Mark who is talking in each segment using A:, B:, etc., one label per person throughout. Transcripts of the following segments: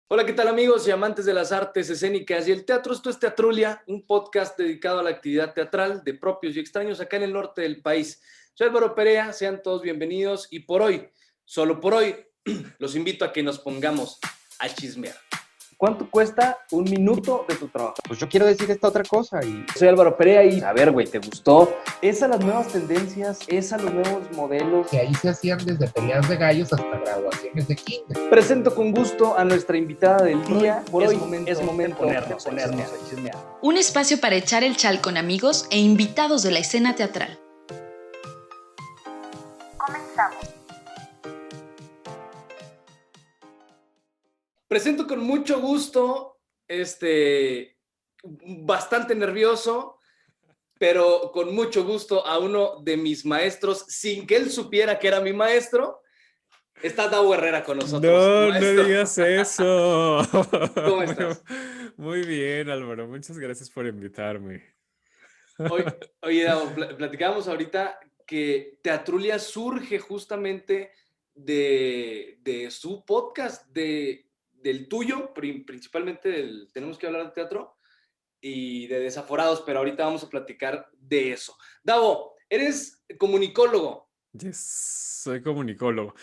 A: Hola, ¿qué tal amigos y amantes de las artes escénicas y el teatro? Esto es Teatrulia, un podcast dedicado a la actividad teatral de propios y extraños acá en el norte del país. Soy Álvaro Perea, sean todos bienvenidos y por hoy, solo por hoy, los invito a que nos pongamos a chismear.
B: ¿Cuánto cuesta un minuto de tu trabajo?
C: Pues yo quiero decir esta otra cosa y...
B: Soy Álvaro Perea y, a ver, güey, ¿te gustó? Es a las nuevas tendencias, es a los nuevos modelos.
C: Que ahí se hacían desde peleas de gallos hasta graduaciones de kinder.
B: Presento con gusto a nuestra invitada del día.
A: Por hoy
B: es momento de ponernos
A: a
B: chismear.
D: Un espacio para echar el chal con amigos e invitados de la escena teatral.
E: Comenzamos.
A: Presento con mucho gusto, bastante nervioso, pero con mucho gusto a uno de mis maestros, sin que él supiera que era mi maestro. Está Davo Herrera con nosotros.
F: No,
A: maestro.
F: no digas eso.
A: ¿Cómo estás?
F: Muy bien, Álvaro. Muchas gracias por invitarme.
A: Oye, Davo, platicábamos ahorita que Teatrulia surge justamente de su podcast, del tuyo, principalmente del Tenemos que hablar de teatro, y de Desaforados, pero ahorita vamos a platicar de eso. Davo, eres comunicólogo.
F: Yes, soy comunicólogo.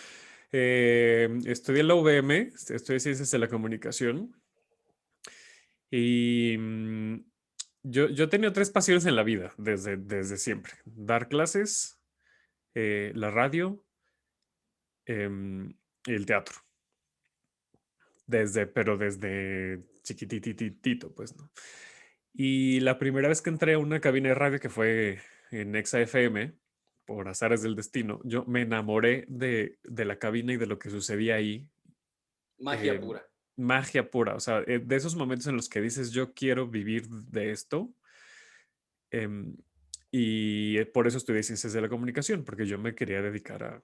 F: Estudié en la UVM, estudié Ciencias de la Comunicación. Y yo he tenido tres pasiones en la vida desde siempre. Dar clases, la radio y el teatro. Pero desde chiquitititito, pues, ¿no? Y la primera vez que entré a una cabina de radio que fue en Exa FM, por azares del destino, yo me enamoré de la cabina y de lo que sucedía ahí.
A: Magia pura.
F: Magia pura, o sea, de esos momentos en los que dices, yo quiero vivir de esto. Y por eso estudié Ciencias de la Comunicación, porque yo me quería dedicar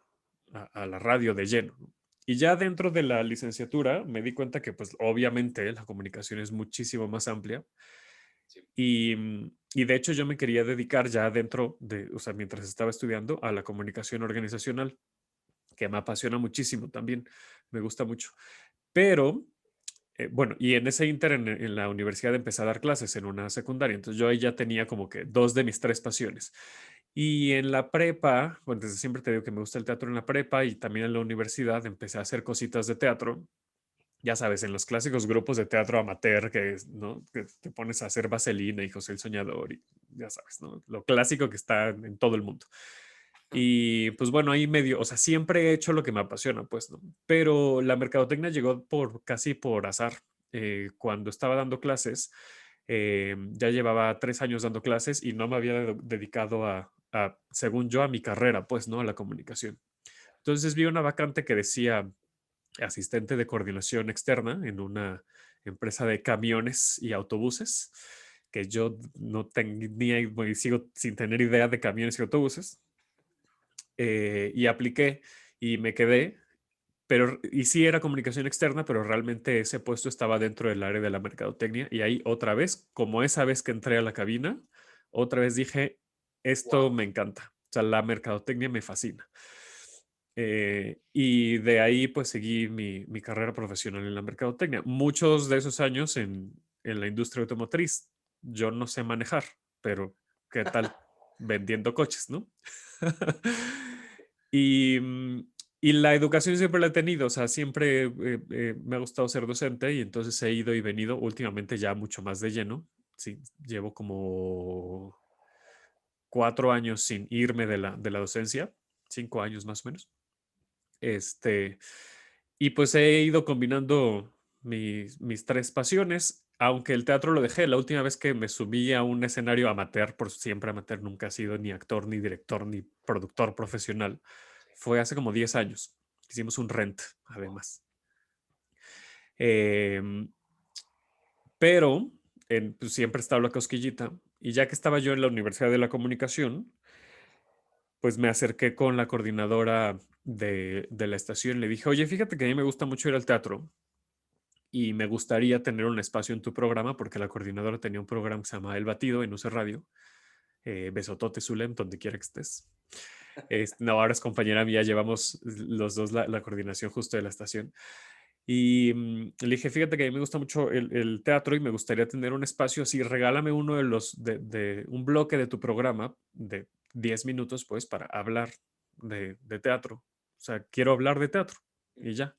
F: a la radio de lleno, ¿no? Y ya dentro de la licenciatura me di cuenta que pues obviamente la comunicación es muchísimo más amplia.
A: Sí.
F: Y de hecho yo me quería dedicar ya o sea, mientras estaba estudiando, a la comunicación organizacional, que me apasiona muchísimo también, me gusta mucho. Pero, bueno, y en ese inter en la universidad empecé a dar clases en una secundaria, entonces yo ahí ya tenía como que dos de mis tres pasiones. Y en la prepa, bueno, desde siempre te digo que me gusta el teatro en la prepa y también en la universidad empecé a hacer cositas de teatro. Ya sabes, en los clásicos grupos de teatro amateur ¿no? Que te pones a hacer Vaselina y José el Soñador y ya sabes, ¿no? Lo clásico que está en todo el mundo. Y pues bueno, ahí medio, o sea, siempre he hecho lo que me apasiona, pues, ¿no? Pero la mercadotecnia llegó casi por azar. Cuando estaba dando clases, ya llevaba 3 años dando clases y no me había dedicado según yo, a mi carrera, pues, ¿no? A la comunicación. Entonces vi una vacante que decía asistente de coordinación externa en una empresa de camiones y autobuses, que yo no tenía y sigo sin tener idea de camiones y autobuses. Y apliqué y me quedé, y sí era comunicación externa, pero realmente ese puesto estaba dentro del área de la mercadotecnia y ahí otra vez, como esa vez que entré a la cabina, otra vez dije, esto me encanta, o sea, la mercadotecnia me fascina. Y de ahí pues seguí mi carrera profesional en la mercadotecnia. Muchos de esos años en la industria automotriz. Yo no sé manejar, pero ¿qué tal vendiendo coches, no? Y, y la educación siempre la he tenido, o sea, siempre me ha gustado ser docente y entonces he ido y venido últimamente ya mucho más de lleno. Sí, llevo como 4 años sin irme de la docencia, 5 años más o menos. Y pues he ido combinando mis tres pasiones, aunque el teatro lo dejé. La última vez que me subí a un escenario amateur, por siempre amateur, nunca he sido ni actor, ni director, ni productor profesional, fue hace como 10 años. Hicimos un Rent, además. Em, pero pues, siempre estaba la cosquillita. Y ya que estaba yo en la Universidad de la Comunicación, pues me acerqué con la coordinadora de la estación. Le dije, oye, fíjate que a mí me gusta mucho ir al teatro y me gustaría tener un espacio en tu programa porque la coordinadora tenía un programa que se llama El Batido en UC Radio. Besotote, Zulem, donde quiera que estés. No, ahora es compañera mía, llevamos los dos la coordinación justo de la estación. Y le dije, fíjate que a mí me gusta mucho el teatro y me gustaría tener un espacio así, regálame uno de un bloque de tu programa de 10 minutos, pues, para hablar de teatro. O sea, quiero hablar de teatro y ya.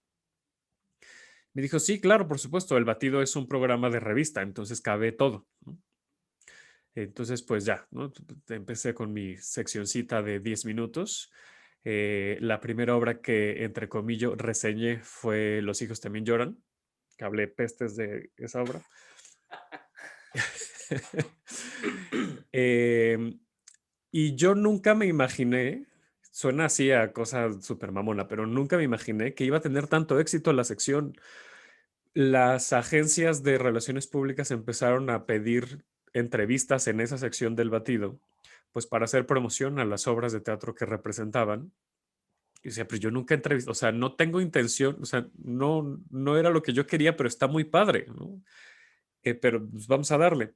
F: Me dijo, sí, claro, por supuesto, El Batido es un programa de revista, entonces cabe todo, ¿no? Entonces, pues ya, ¿no? Empecé con mi seccioncita de 10 minutos. La primera obra que, entre comillas, reseñé fue Los hijos también lloran, que hablé pestes de esa obra. Em, y yo nunca me imaginé, suena así a cosa súper mamona, pero nunca me imaginé que iba a tener tanto éxito la sección. Las agencias de relaciones públicas empezaron a pedir entrevistas en esa sección del Batido, pues para hacer promoción a las obras de teatro que representaban. Y decía, pero yo nunca entrevisté, o sea, no tengo intención, o sea, no era lo que yo quería, pero está muy padre, ¿no? Pero pues, vamos a darle.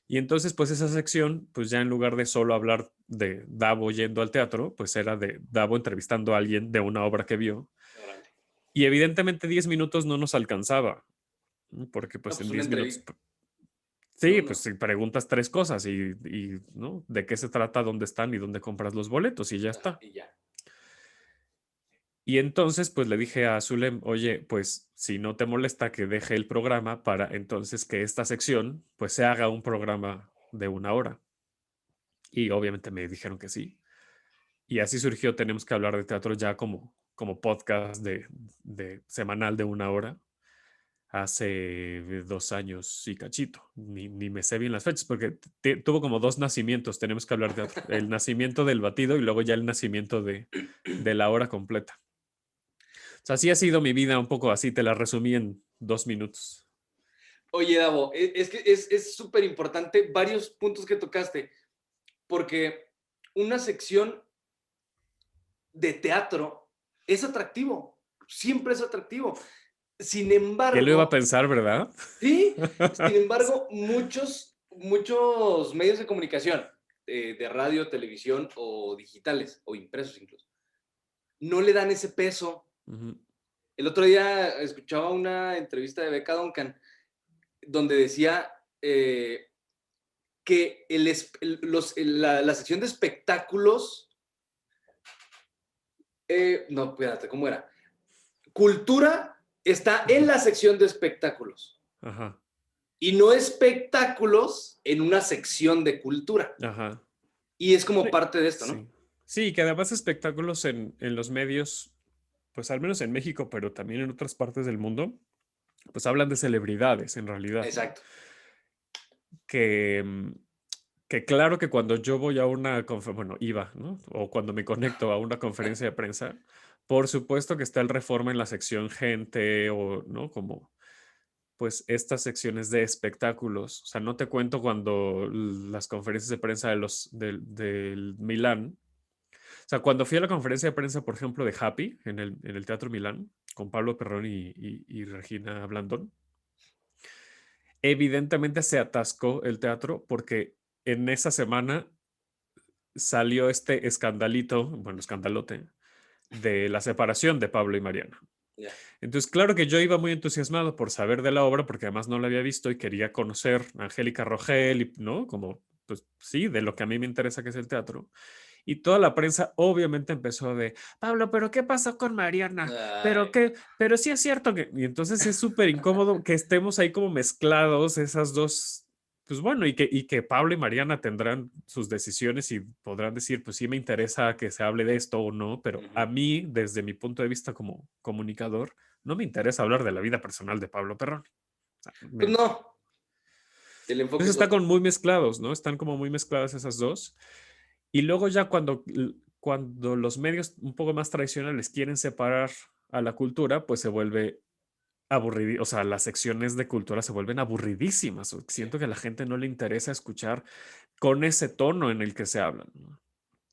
F: Y entonces, pues esa sección, pues ya en lugar de solo hablar de Davo yendo al teatro, pues era de Davo entrevistando a alguien de una obra que vio.
A: Órale.
F: Y evidentemente 10 minutos no nos alcanzaba, ¿no? Porque
A: No,
F: pues
A: pues
F: en
A: una
F: 10 minutos,
A: entrevista. No,
F: sí, pues
A: no.
F: si preguntas tres cosas ¿no? ¿De qué se trata? ¿Dónde están? ¿Y dónde compras los boletos? Y ya
A: Ajá,
F: está.
A: y ya.
F: Y entonces, pues le dije a Zulem, oye, pues si no te molesta que deje el programa para entonces que esta sección, pues se haga un programa de 1 hora. Y obviamente me dijeron que sí. Y así surgió, tenemos que hablar de teatro ya como podcast de semanal de 1 hora. Hace 2 años y cachito. Ni me sé bien las fechas porque tuvo como 2 nacimientos. Tenemos que hablar de teatro. El nacimiento del Batido y luego ya el nacimiento de la hora completa. O sea, así ha sido mi vida un poco así. Te la resumí en 2 minutos.
A: Oye, Davo, es que es súper importante varios puntos que tocaste, porque una sección de teatro es atractivo, siempre es atractivo. Sin
F: ¿Quién lo iba a
A: embargo,
F: pensar, verdad?
A: sí, sin embargo, muchos medios de comunicación, de radio, televisión o digitales, o impresos incluso, no le dan ese peso.
F: Ujú.
A: El otro día escuchaba una entrevista de Becca Duncan donde decía que la sección de espectáculos, no, espérate, ¿cómo era? Cultura está en la sección de espectáculos
F: Ajá,
A: y no espectáculos en una sección de cultura.
F: ajá.
A: Y es como
F: Sí,
A: parte de esto, ¿no?
F: sí. Sí, que además espectáculos en los medios, pues al menos en México, pero también en otras partes del mundo, pues hablan de celebridades en realidad, ¿no?
A: Exacto.
F: Que, que claro que cuando yo voy a una conferencia, bueno, iba, ¿no? O cuando me conecto a una conferencia de prensa, por supuesto que está el Reforma en la sección gente o, ¿no? Como, pues, estas secciones de espectáculos. O sea, no te cuento cuando las conferencias de prensa del Milán. O sea, cuando fui a la conferencia de prensa, por ejemplo, de Happy en el Teatro Milán, con Pablo Perrón y Regina Blandón, evidentemente se atascó el teatro porque en esa semana salió este escandalito, bueno, escandalote, de la separación de Pablo y Mariana.
A: Ya.
F: Entonces, claro que yo iba muy entusiasmado por saber de la obra, porque además no la había visto y quería conocer a Angélica Rogel, y, ¿no? Como, pues sí, de lo que a mí me interesa, que es el teatro. Y toda la prensa obviamente empezó de, Pablo, pero ¿qué pasó con Mariana? Pero
A: Ay,
F: qué, pero sí es cierto que... Y entonces es súper incómodo que estemos ahí como mezclados esas dos, pues bueno, y que Pablo y Mariana tendrán sus decisiones y podrán decir, pues sí me interesa que se hable de esto o no, pero a
A: ujú.
F: mí, desde mi punto de vista como comunicador, no me interesa hablar de la vida personal de Pablo Perrón. O sea,
A: Pues no, el enfoque
F: entonces
A: es
F: están
A: otro.
F: como muy mezclados, ¿no? Están como muy mezcladas esas dos. Y luego ya cuando los medios un poco más tradicionales quieren separar a la cultura, pues se vuelve aburrido, o sea, las secciones de cultura se vuelven aburridísimas.
A: Sí.
F: Siento que a la gente no le interesa escuchar con ese tono en el que se hablan, ¿no?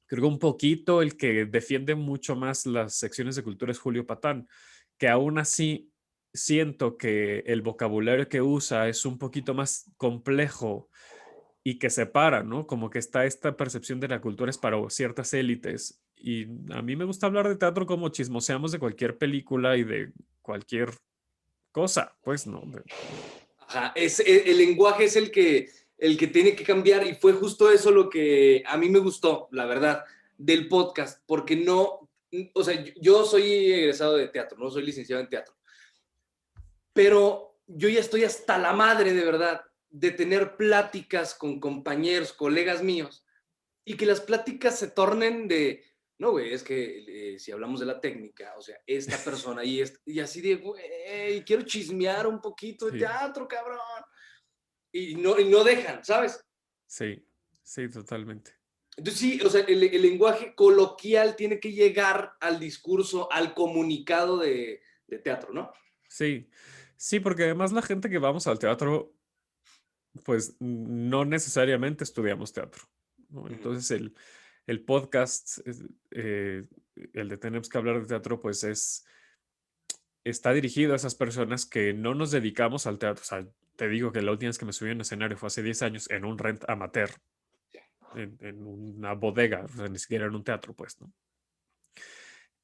F: Creo que un poquito el que defiende mucho más las secciones de cultura es Julio Patán, que aún así siento que el vocabulario que usa es un poquito más complejo y que separa, ¿no? Como que está esta percepción de la cultura es para ciertas élites. Y a mí me gusta hablar de teatro como chismoseamos de cualquier película y de cualquier cosa, pues, ¿no?
A: Ajá, el lenguaje es el que tiene que cambiar y fue justo eso lo que a mí me gustó, la verdad, del podcast, porque no, o sea, yo soy egresado de teatro, no soy licenciado en teatro, pero yo ya estoy hasta la madre, de verdad, de tener pláticas con compañeros, colegas míos, y que las pláticas se tornen de, no, güey, es que si hablamos de la técnica, o sea, esta persona y así de, güey, quiero chismear un poquito de
F: Sí,
A: teatro, cabrón. Y no dejan, ¿sabes?
F: sí, sí, totalmente.
A: Entonces sí, o sea, el lenguaje coloquial tiene que llegar al discurso, al comunicado de teatro, ¿no?
F: Sí, sí, porque además la gente que vamos al teatro, pues no necesariamente estudiamos teatro, ¿no?
A: Ujú.
F: Entonces el podcast, eh, el de Tenemos que hablar de teatro, pues está dirigido a esas personas que no nos dedicamos al teatro. O sea, te digo que la última vez que me subí a un escenario fue hace 10 años en un rent amateur, en una bodega, o sea, ni siquiera en un teatro, pues, ¿no?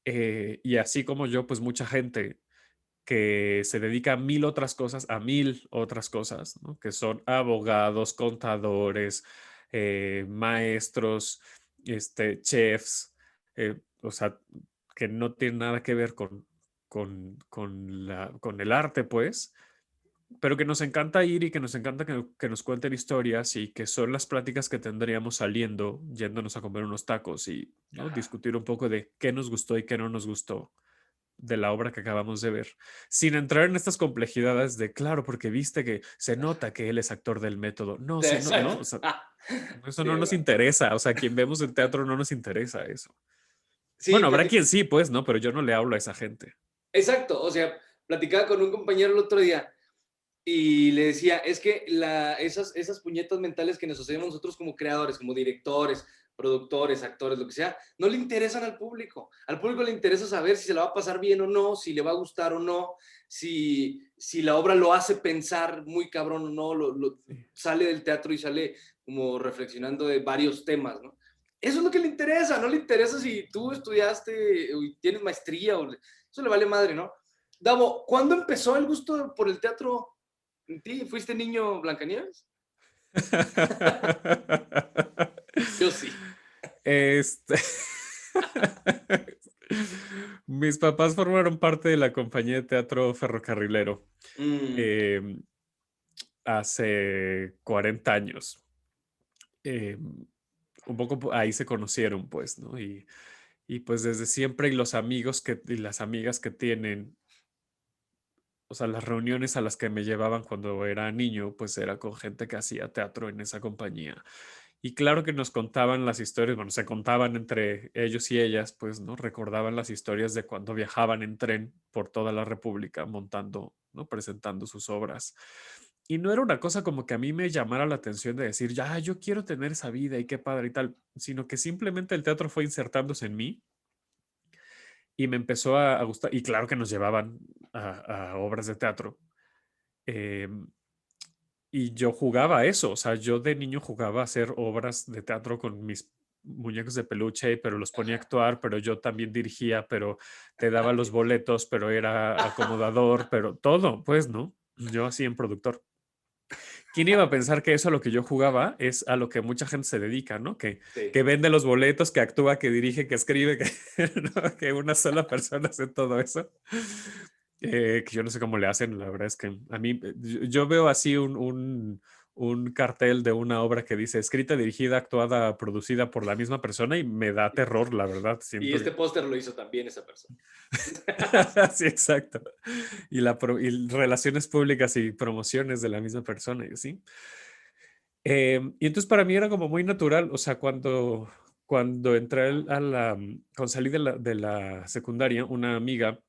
F: Y así como yo, pues mucha gente que se dedica a mil otras cosas, a mil otras cosas, ¿no? Que son abogados, contadores, maestros, chefs, o sea, que no tienen nada que ver con el arte, pues, pero que nos encanta ir y que nos encanta que nos cuenten historias y que son las pláticas que tendríamos saliendo, yéndonos a comer unos tacos y, ¿no?
A: Ajá.
F: Discutir un poco de qué nos gustó y qué no nos gustó de la obra que acabamos de ver, sin entrar en estas complejidades de, claro, porque viste que se nota que él es actor del método. No,
A: Sí,
F: sí, no, no,
A: exacto.
F: o sea, eso
A: Sí,
F: no nos
A: güey.
F: interesa, o sea, quien vemos en teatro no nos interesa eso.
A: Sí,
F: Bueno, habrá quien sí, pues, ¿no? Pero yo no le hablo a esa gente.
A: exacto. O sea, platicaba con un compañero el otro día y le decía, es que esas puñetas mentales que nos hacemos nosotros como creadores, como directores, productores, actores, lo que sea, no le interesan al público. Al público le interesa saber si se la va a pasar bien o no, si le va a gustar o no, si la obra lo hace pensar muy cabrón o no,
F: Sí.
A: sale del teatro y sale como reflexionando de varios temas, ¿no? Eso es lo que le interesa, no le interesa si tú estudiaste o tienes maestría, eso le vale madre, ¿no? Davo, ¿cuándo empezó el gusto por el teatro en ti? ¿Fuiste niño Blancanieves? Yo sí.
F: Este. Mis papás formaron parte de la compañía de teatro ferrocarrilero
A: Mm,
F: em, hace 40 años. Un poco ahí se conocieron, pues, ¿no? Y pues desde siempre y los amigos y las amigas que tienen, o sea, las reuniones a las que me llevaban cuando era niño, pues era con gente que hacía teatro en esa compañía. Y claro que nos contaban las historias, bueno, se contaban entre ellos y ellas, pues, ¿no? Recordaban las historias de cuando viajaban en tren por toda la República montando, ¿no? Presentando sus obras. Y no era una cosa como que a mí me llamara la atención de decir, ya, yo quiero tener esa vida y qué padre y tal, sino que simplemente el teatro fue insertándose en mí y me empezó a gustar. Y claro que nos llevaban a obras de teatro. em, y yo jugaba a eso, o sea, yo de niño jugaba a hacer obras de teatro con mis muñecos de peluche, pero los ponía a actuar, pero yo también dirigía, pero te daba los boletos, pero era acomodador, pero todo, pues, ¿no? Yo así en productor. ¿Quién iba a pensar que eso a lo que yo jugaba es a lo que mucha gente se dedica, ¿no?
A: sí.
F: Que vende los boletos, que actúa, que dirige, que escribe, que, ¿no? Que una sola persona hace todo eso. Que yo no sé cómo le hacen, la verdad es que a mí, yo veo así un cartel de una obra que dice escrita, dirigida, actuada, producida por la misma persona y me da terror, la verdad.
A: Y
F: Siento
A: este
F: que...
A: póster lo hizo también esa persona.
F: Sí, exacto. Y relaciones públicas y promociones de la misma persona, y así. Y entonces para mí era como muy natural, o sea, cuando entré cuando salí de la secundaria, una amiga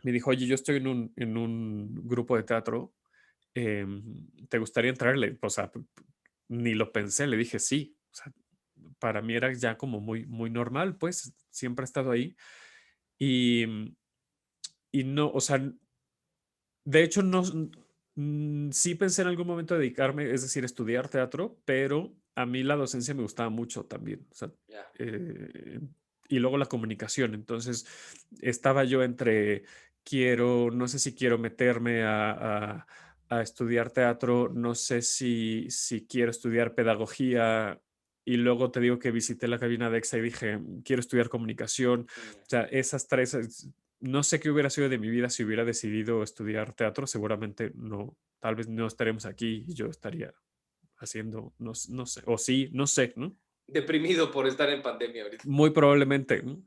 F: me dijo, oye, yo estoy en un grupo de teatro, ¿te gustaría entrarle? O sea, ni lo pensé, le dije sí. O sea, para mí era ya como muy, muy normal, pues siempre he estado ahí. Y, y no, o sea, de hecho, no, sí pensé en algún momento dedicarme, es decir, estudiar teatro, pero a mí la docencia me gustaba mucho también. O sea,
A: Ya.
F: y luego la comunicación. Entonces, estaba yo entre no sé si quiero meterme a estudiar teatro, no sé si quiero estudiar pedagogía. Y luego te digo que visité la cabina de EXA y dije, quiero estudiar comunicación. O sea, esas tres, no sé qué hubiera sido de mi vida si hubiera decidido estudiar teatro. Seguramente no, tal vez no estaremos aquí y yo estaría haciendo, no sé, o sí, no sé, ¿no?
A: Deprimido por estar en pandemia ahorita.
F: Muy probablemente, ¿no?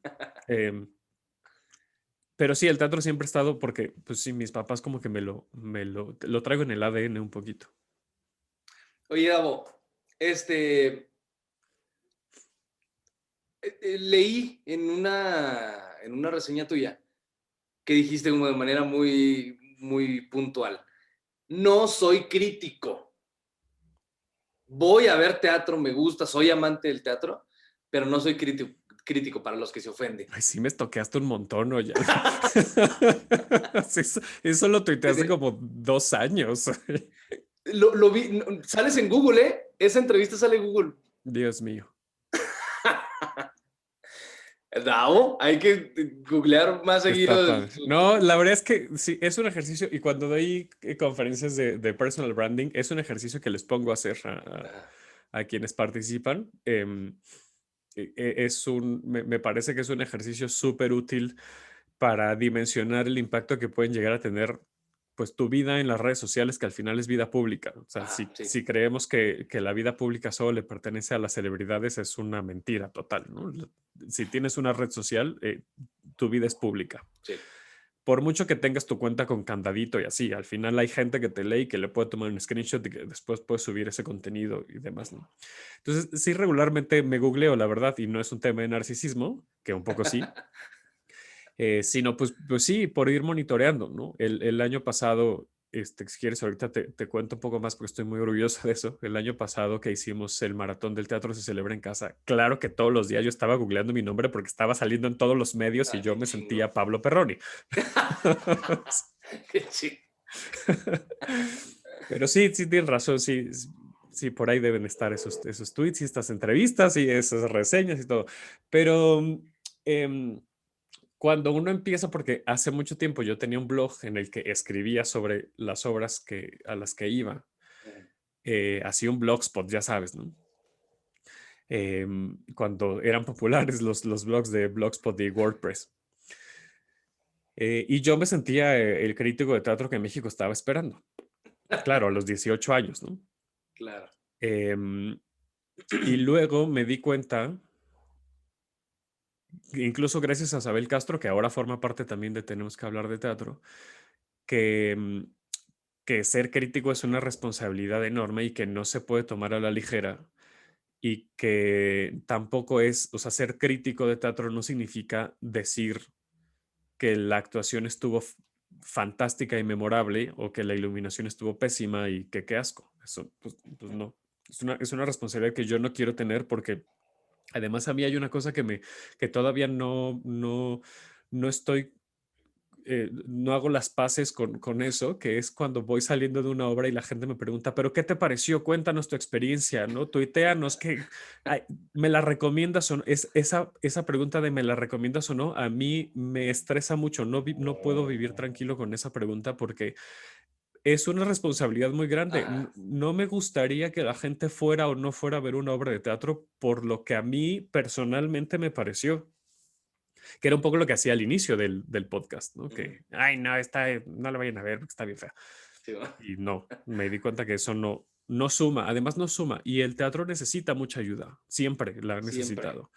F: Pero sí, el teatro siempre ha estado porque, pues sí, mis papás como que lo traigo en el ADN un poquito.
A: Oye, Davo, leí en una reseña tuya que dijiste como de manera muy, muy puntual. No soy crítico. Voy a ver teatro, me gusta, soy amante del teatro, pero no soy crítico para los que se ofenden.
F: Ay, sí me estoqueaste un montón, ¿no? Ya. Sí, eso lo tuiteé hace como 2 años.
A: Lo vi, sales en Google, ¿eh? Esa entrevista sale en Google.
F: Dios mío.
A: Davo, hay que googlear más
F: Está
A: seguido.
F: padre. No, la verdad es que sí, es un ejercicio y cuando doy conferencias de personal branding, es un ejercicio que les pongo a hacer a quienes participan. Me parece que es un ejercicio súper útil para dimensionar el impacto que pueden llegar a tener pues tu vida en las redes sociales, que al final es vida pública. O sea,
A: Sí.
F: si creemos que la vida pública solo le pertenece a las celebridades, es una mentira total, ¿no? Si tienes una red social, tu vida es pública.
A: Sí.
F: Por mucho que tengas tu cuenta con candadito y así, al final hay gente que te lee y que le puede tomar un screenshot y que después puedes subir ese contenido y demás, ¿no? Entonces, sí, regularmente me googleo, la verdad, y no es un tema de narcisismo, que un poco sí, sino pues sí, por ir monitoreando, ¿no? El año pasado, si quieres, ahorita te cuento un poco más porque estoy muy orgulloso de eso. El año pasado que hicimos el maratón del teatro se celebra en casa. Claro que todos los días yo estaba googleando mi nombre porque estaba saliendo en todos los medios y yo me sentía Pablo Perroni.
A: Sí.
F: Pero sí, tienes razón, sí, por ahí deben estar esos tweets y estas entrevistas y esas reseñas y todo. Pero cuando uno empieza, porque hace mucho tiempo yo tenía un blog en el que escribía sobre las obras a las que iba. Hacía un blogspot, ya sabes, ¿no? Cuando eran populares los blogs de Blogspot y WordPress. Y yo me sentía el crítico de teatro que México estaba esperando. Claro, a los 18 años, ¿no?
A: Claro.
F: Y luego me di cuenta, incluso gracias a Isabel Castro, que ahora forma parte también de Tenemos que hablar de teatro, que ser crítico es una responsabilidad enorme y que no se puede tomar a la ligera y que tampoco es, o sea, ser crítico de teatro no significa decir que la actuación estuvo fantástica y memorable o que la iluminación estuvo pésima y que qué asco. Eso, pues no. Es una responsabilidad que yo no quiero tener porque además a mí hay una cosa que todavía no estoy no hago las paces con eso, que es cuando voy saliendo de una obra y la gente me pregunta, ¿pero qué te pareció? Cuéntanos tu experiencia, ¿no? Tuiteanos, ¿me la recomiendas o no? Esa pregunta de ¿me la recomiendas o no? A mí me estresa mucho, no puedo vivir tranquilo con esa pregunta porque es una responsabilidad muy grande. No me gustaría que la gente fuera o no fuera a ver una obra de teatro por lo que a mí personalmente me pareció. Que era un poco lo que hacía al inicio del podcast, ¿no? Que, ay, no, no la vayan a ver porque está bien fea.
A: Sí,
F: Y no, me di cuenta que eso no suma, además no suma. Y el teatro necesita mucha ayuda, siempre la ha necesitado.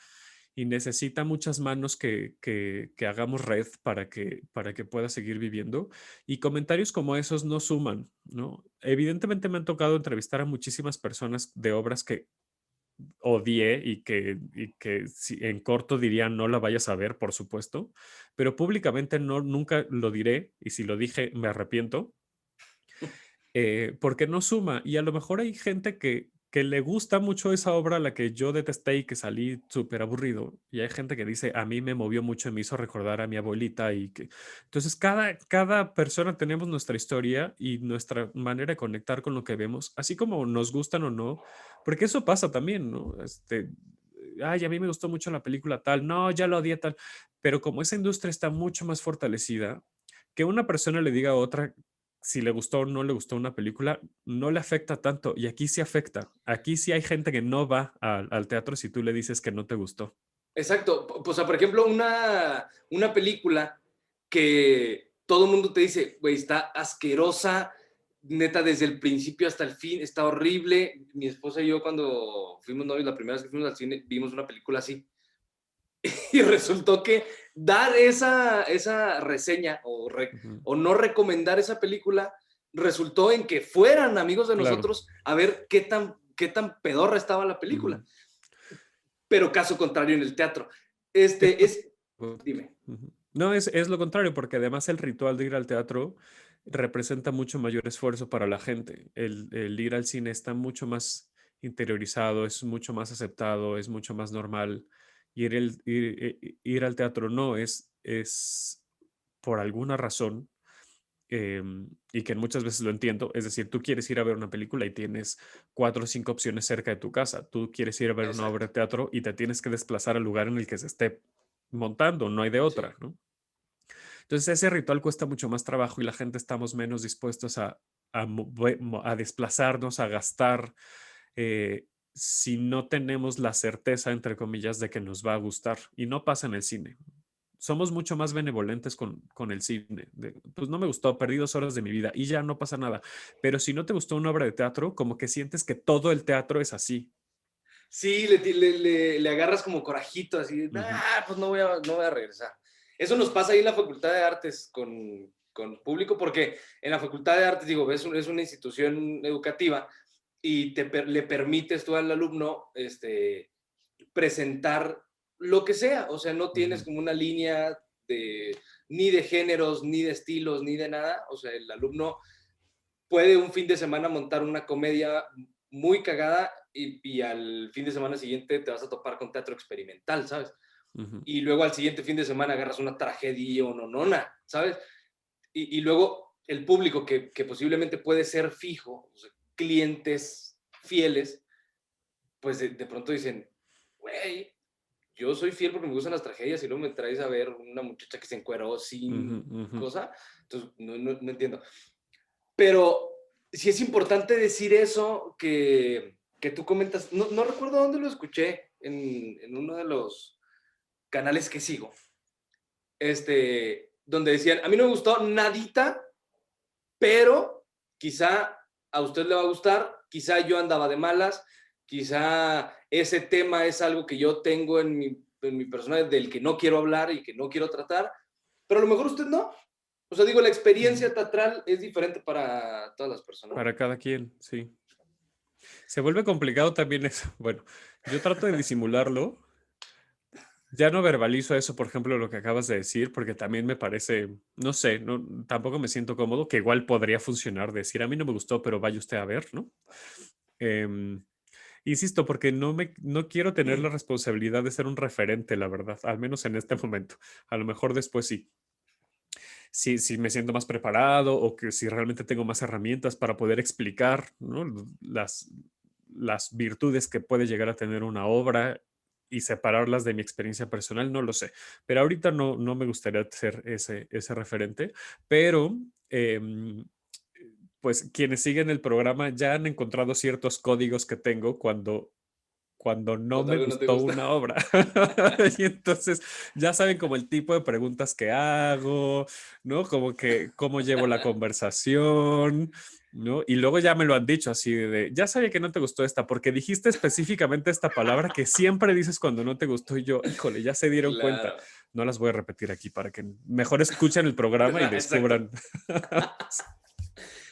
F: Y necesita muchas manos que hagamos red para que pueda seguir viviendo. Y comentarios como esos no suman, ¿no? Evidentemente me han tocado entrevistar a muchísimas personas de obras que odié y que en corto diría no la vayas a ver, por supuesto, pero públicamente nunca lo diré y si lo dije me arrepiento porque no suma y a lo mejor hay gente que le gusta mucho esa obra a la que yo detesté y que salí súper aburrido y hay gente que dice a mí me movió mucho y me hizo recordar a mi abuelita y que entonces cada persona tenemos nuestra historia y nuestra manera de conectar con lo que vemos, así como nos gustan o no, porque eso pasa también, ¿no? Ay, a mí me gustó mucho la película tal, no, ya lo odié tal, pero como esa industria está mucho más fortalecida, que una persona le diga a otra si le gustó o no le gustó una película, no le afecta tanto. Y aquí sí afecta. Aquí sí hay gente que no va al teatro si tú le dices que no te gustó.
A: Exacto. O sea, por ejemplo, una película que todo el mundo te dice, güey, está asquerosa, neta, desde el principio hasta el fin, está horrible. Mi esposa y yo, cuando fuimos novios, la primera vez que fuimos al cine, vimos una película así. Y resultó que dar esa reseña o no recomendar esa película resultó en que fueran amigos de nosotros a ver qué tan pedorra estaba la película. Pero caso contrario en el teatro. Dime.
F: No, es lo contrario, porque además el ritual de ir al teatro representa mucho mayor esfuerzo para la gente. El ir al cine está mucho más interiorizado, es mucho más aceptado, es mucho más normal. Ir al teatro no, es por alguna razón, y que muchas veces lo entiendo, es decir, tú quieres ir a ver una película y tienes 4 o 5 opciones cerca de tu casa. Tú quieres ir a ver una obra de teatro y te tienes que desplazar al lugar en el que se esté montando, no hay de otra, ¿no? Entonces ese ritual cuesta mucho más trabajo y la gente estamos menos dispuestos a desplazarnos, a gastar, si no tenemos la certeza, entre comillas, de que nos va a gustar. Y no pasa en el cine. Somos mucho más benevolentes con el cine. Pues no me gustó, perdí 2 horas de mi vida y ya no pasa nada. Pero si no te gustó una obra de teatro, como que sientes que todo el teatro es así.
A: Sí, le agarras como corajito, así, pues no voy a regresar. Eso nos pasa ahí en la Facultad de Artes con público, porque en la Facultad de Artes, digo, es una institución educativa y le permites tú al alumno presentar lo que sea. O sea, no tienes como una línea ni de géneros, ni de estilos, ni de nada. O sea, el alumno puede un fin de semana montar una comedia muy cagada y al fin de semana siguiente te vas a topar con teatro experimental, ¿sabes? Y luego al siguiente fin de semana agarras una tragedia o nonona, ¿sabes? Y luego el público que posiblemente puede ser fijo, o sea, clientes fieles, pues de pronto dicen, güey, yo soy fiel porque me gustan las tragedias y luego me traes a ver una muchacha que se encueró sin cosa. Entonces, no entiendo. Pero sí es importante decir eso que tú comentas. No recuerdo dónde lo escuché, en uno de los canales que sigo, donde decían, a mí no me gustó nadita, pero quizá a usted le va a gustar, quizá yo andaba de malas, quizá ese tema es algo que yo tengo en mi persona del que no quiero hablar y que no quiero tratar, pero a lo mejor usted no. O sea, digo, la experiencia teatral es diferente para todas las personas.
F: Para cada quien, sí. Se vuelve complicado también eso. Bueno, yo trato de disimularlo. Ya no verbalizo eso, por ejemplo, lo que acabas de decir, porque también me parece, no sé, tampoco me siento cómodo, que igual podría funcionar decir, a mí no me gustó, pero vaya usted a ver, ¿no? Insisto, porque no quiero tener la responsabilidad de ser un referente, la verdad, al menos en este momento. A lo mejor después sí. Si me siento más preparado o que si realmente tengo más herramientas para poder explicar, ¿no?, las virtudes que puede llegar a tener una obra y separarlas de mi experiencia personal, no lo sé. Pero ahorita no me gustaría ser ese referente, pero pues quienes siguen el programa ya han encontrado ciertos códigos que tengo cuando no me gustó una obra. Y entonces ya saben como el tipo de preguntas que hago, ¿no? Como que cómo llevo la conversación, ¿no? Y luego ya me lo han dicho así ya sabía que no te gustó esta porque dijiste específicamente esta palabra que siempre dices cuando no te gustó y yo, híjole, ya se dieron cuenta. No las voy a repetir aquí para que mejor escuchen el programa y descubran.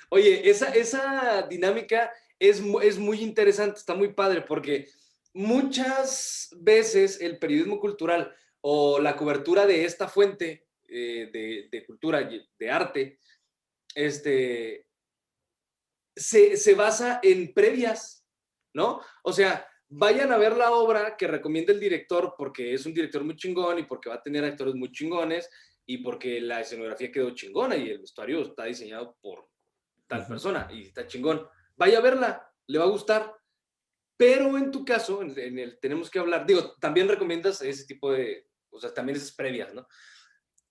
A: Oye, esa dinámica es muy interesante, está muy padre porque muchas veces el periodismo cultural o la cobertura de esta fuente de cultura, de arte, se basa en previas, ¿no? O sea, vayan a ver la obra que recomienda el director porque es un director muy chingón y porque va a tener actores muy chingones y porque la escenografía quedó chingona y el vestuario está diseñado por tal persona y está chingón. Vaya a verla, le va a gustar. Pero en tu caso, en el tenemos que hablar, digo, también recomiendas ese tipo de, o sea, también esas previas, ¿no?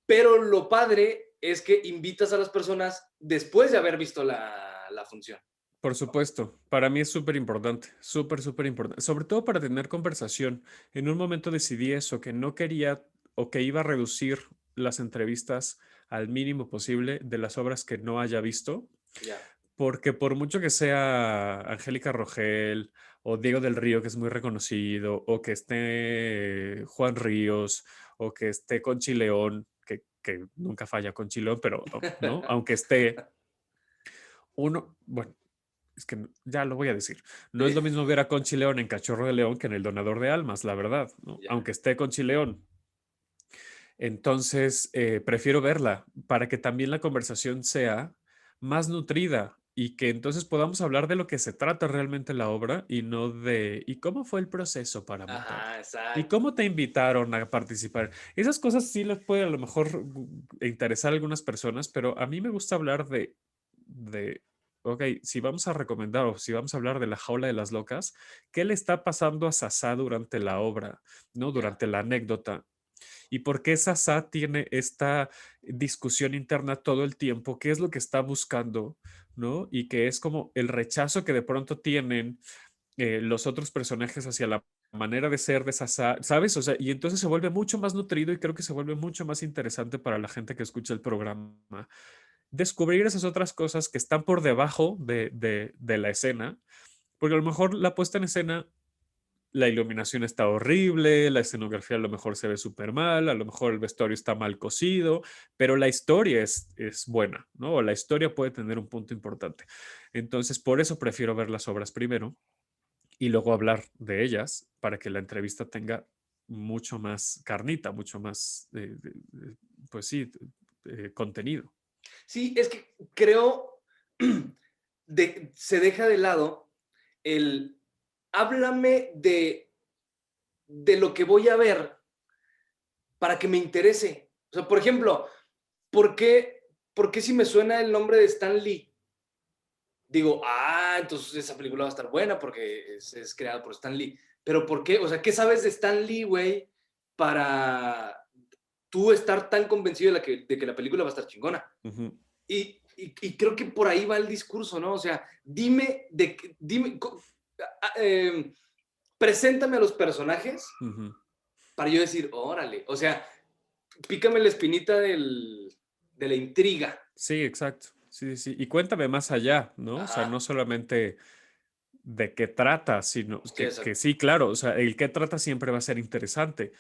A: Pero lo padre es que invitas a las personas después de haber visto la función.
F: Por supuesto, para mí es súper importante, súper, súper importante, sobre todo para tener conversación. En un momento decidí eso, que no quería o que iba a reducir las entrevistas al mínimo posible de las obras que no haya visto,
A: Ya.
F: porque por mucho que sea Angélica Rogel o Diego del Río, que es muy reconocido, o que esté Juan Ríos, o que esté Conchi León, que nunca falla Conchi León, pero no, aunque esté uno, bueno, es que ya lo voy a decir. No es lo mismo ver a Conchi León en Cachorro de León que en El Donador de Almas, la verdad, ¿no?
A: Ya.
F: Aunque esté Conchi León. Entonces, prefiero verla para que también la conversación sea más nutrida y que entonces podamos hablar de lo que se trata realmente la obra y no de ¿y cómo fue el proceso para montarla?
A: Ajá,
F: ¿Y
A: exacto.
F: cómo te invitaron a participar? Esas cosas sí les puede a lo mejor interesar a algunas personas, pero a mí me gusta hablar de, ok, si vamos a recomendar o si vamos a hablar de La Jaula de las Locas, ¿qué le está pasando a Sasá durante la obra, ¿no?
A: Ya.
F: Durante la anécdota. ¿Y por qué Sasá tiene esta discusión interna todo el tiempo? ¿Qué es lo que está buscando? ¿No? Y que es como el rechazo que de pronto tienen los otros personajes hacia la manera de ser de Sasá, ¿sabes? O sea, y entonces se vuelve mucho más nutrido y creo que se vuelve mucho más interesante para la gente que escucha el programa. Descubrir esas otras cosas que están por debajo de la escena, porque a lo mejor la puesta en escena la iluminación está horrible, la escenografía a lo mejor se ve súper mal, a lo mejor el vestuario está mal cosido, pero la historia es buena, ¿no? O la historia puede tener un punto importante. Entonces, por eso prefiero ver las obras primero y luego hablar de ellas para que la entrevista tenga mucho más carnita, mucho más, pues sí, contenido.
A: Sí, es que creo se deja de lado el háblame de lo que voy a ver para que me interese. O sea, por ejemplo, ¿por qué si me suena el nombre de Stan Lee? Digo, entonces esa película va a estar buena porque es creada por Stan Lee. Pero ¿por qué? O sea, ¿qué sabes de Stan Lee, güey, para tú estar tan convencido de que la película va a estar chingona?
F: Ujú,
A: Y creo que por ahí va el discurso, ¿no? O sea, preséntame a los personajes
F: ujú.
A: para yo decir, órale, o sea, pícame la espinita de la intriga.
F: Sí, exacto. Sí, sí. Y cuéntame más allá, ¿no? O sea, no
A: Ajá,
F: solamente de qué trata, sino
A: sí,
F: que
A: exacto.
F: sí, claro, o sea, el qué trata siempre va a ser interesante,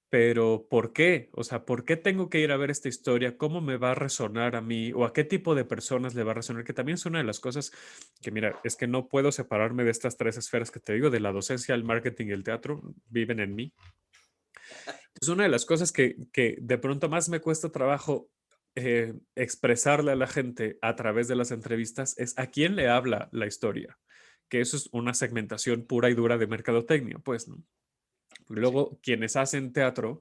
F: pero ¿por qué? O sea, ¿por qué tengo que ir a ver esta historia? ¿Cómo me va a resonar a mí? ¿O a qué tipo de personas le va a resonar? Que también es una de las cosas que, mira, es que no puedo separarme de estas tres esferas que te digo, de la docencia, el marketing y el teatro, viven en mí. Es una de las cosas que de pronto más me cuesta trabajo expresarle a la gente a través de las entrevistas es a quién le habla la historia, que eso es una segmentación pura y dura de mercadotecnia, pues, ¿no? Porque
A: Sí.
F: luego quienes hacen teatro,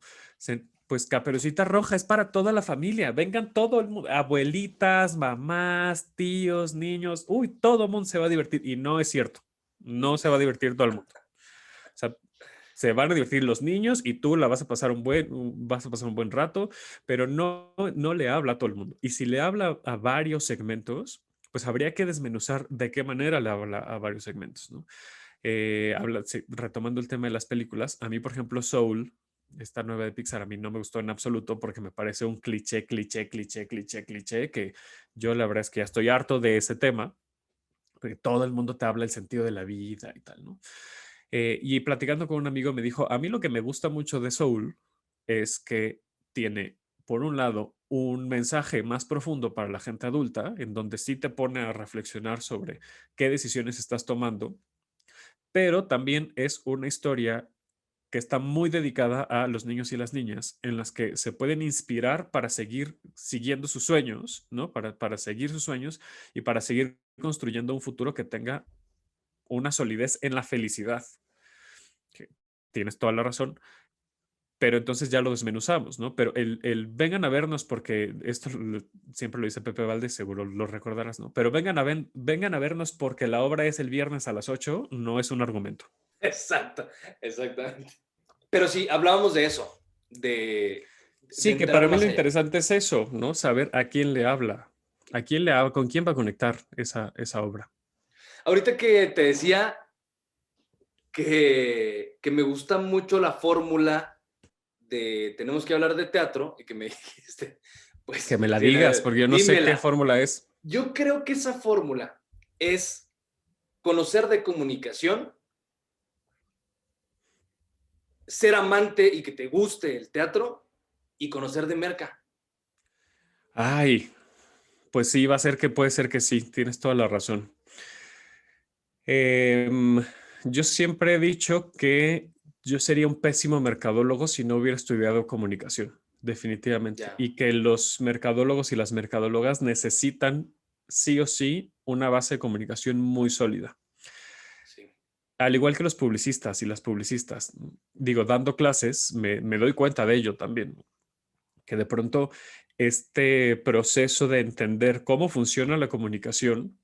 F: pues Caperucita Roja es para toda la familia, vengan todo el mundo, abuelitas, mamás, tíos, niños, uy, todo el mundo se va a divertir y no es cierto, no se va a divertir todo el mundo. O sea, se van a divertir los niños y tú la vas a pasar vas a pasar un buen rato, pero no le habla a todo el mundo. Y si le habla a varios segmentos, pues habría que desmenuzar de qué manera le habla a varios segmentos, ¿no? Sí, retomando el tema de las películas, a mí, por ejemplo, Soul, esta nueva de Pixar, a mí no me gustó en absoluto porque me parece un cliché, cliché, cliché, cliché, cliché, que yo la verdad es que ya estoy harto de ese tema, porque todo el mundo te habla el sentido de la vida y tal, ¿no? Y platicando con un amigo me dijo, a mí lo que me gusta mucho de Soul es que tiene, por un lado, un mensaje más profundo para la gente adulta, en donde sí te pone a reflexionar sobre qué decisiones estás tomando, pero también es una historia que está muy dedicada a los niños y las niñas, en las que se pueden inspirar para seguir siguiendo sus sueños, ¿no? Para seguir sus sueños y para seguir construyendo un futuro que tenga una solidez en la felicidad. Que tienes toda la razón, pero entonces ya lo desmenuzamos, ¿no? Pero el vengan a vernos, porque esto siempre lo dice Pepe Valdés, seguro lo recordarás, ¿no? Pero vengan a vernos porque la obra es el viernes a las 8, no es un argumento.
A: Exacto, exactamente. Pero sí, hablábamos de eso, de de
F: Sí, que
A: entrar
F: para mí
A: más
F: lo
A: allá.
F: interesante es eso, ¿no? Saber a quién le habla, a quién le habla, con quién va a conectar esa obra.
A: Ahorita que te decía que me gusta mucho la fórmula de tenemos que hablar de teatro y que me dijiste,
F: Que
A: pues
F: me la digas,
A: tiene,
F: porque yo no sé qué
A: dímela.
F: fórmula es.
A: Yo creo que esa fórmula es conocer de comunicación, ser amante y que te guste el teatro y conocer de merca.
F: Ay, pues sí, va a ser que puede ser que sí, tienes toda la razón. Em, yo siempre he dicho que yo sería un pésimo mercadólogo si no hubiera estudiado comunicación, definitivamente.
A: Ya,
F: Y que los mercadólogos y las mercadólogas necesitan sí o sí una base de comunicación muy sólida.
A: sí.
F: Al igual que los publicistas y las publicistas, digo, dando clases, me doy cuenta de ello también, que de pronto este proceso de entender cómo funciona la comunicación,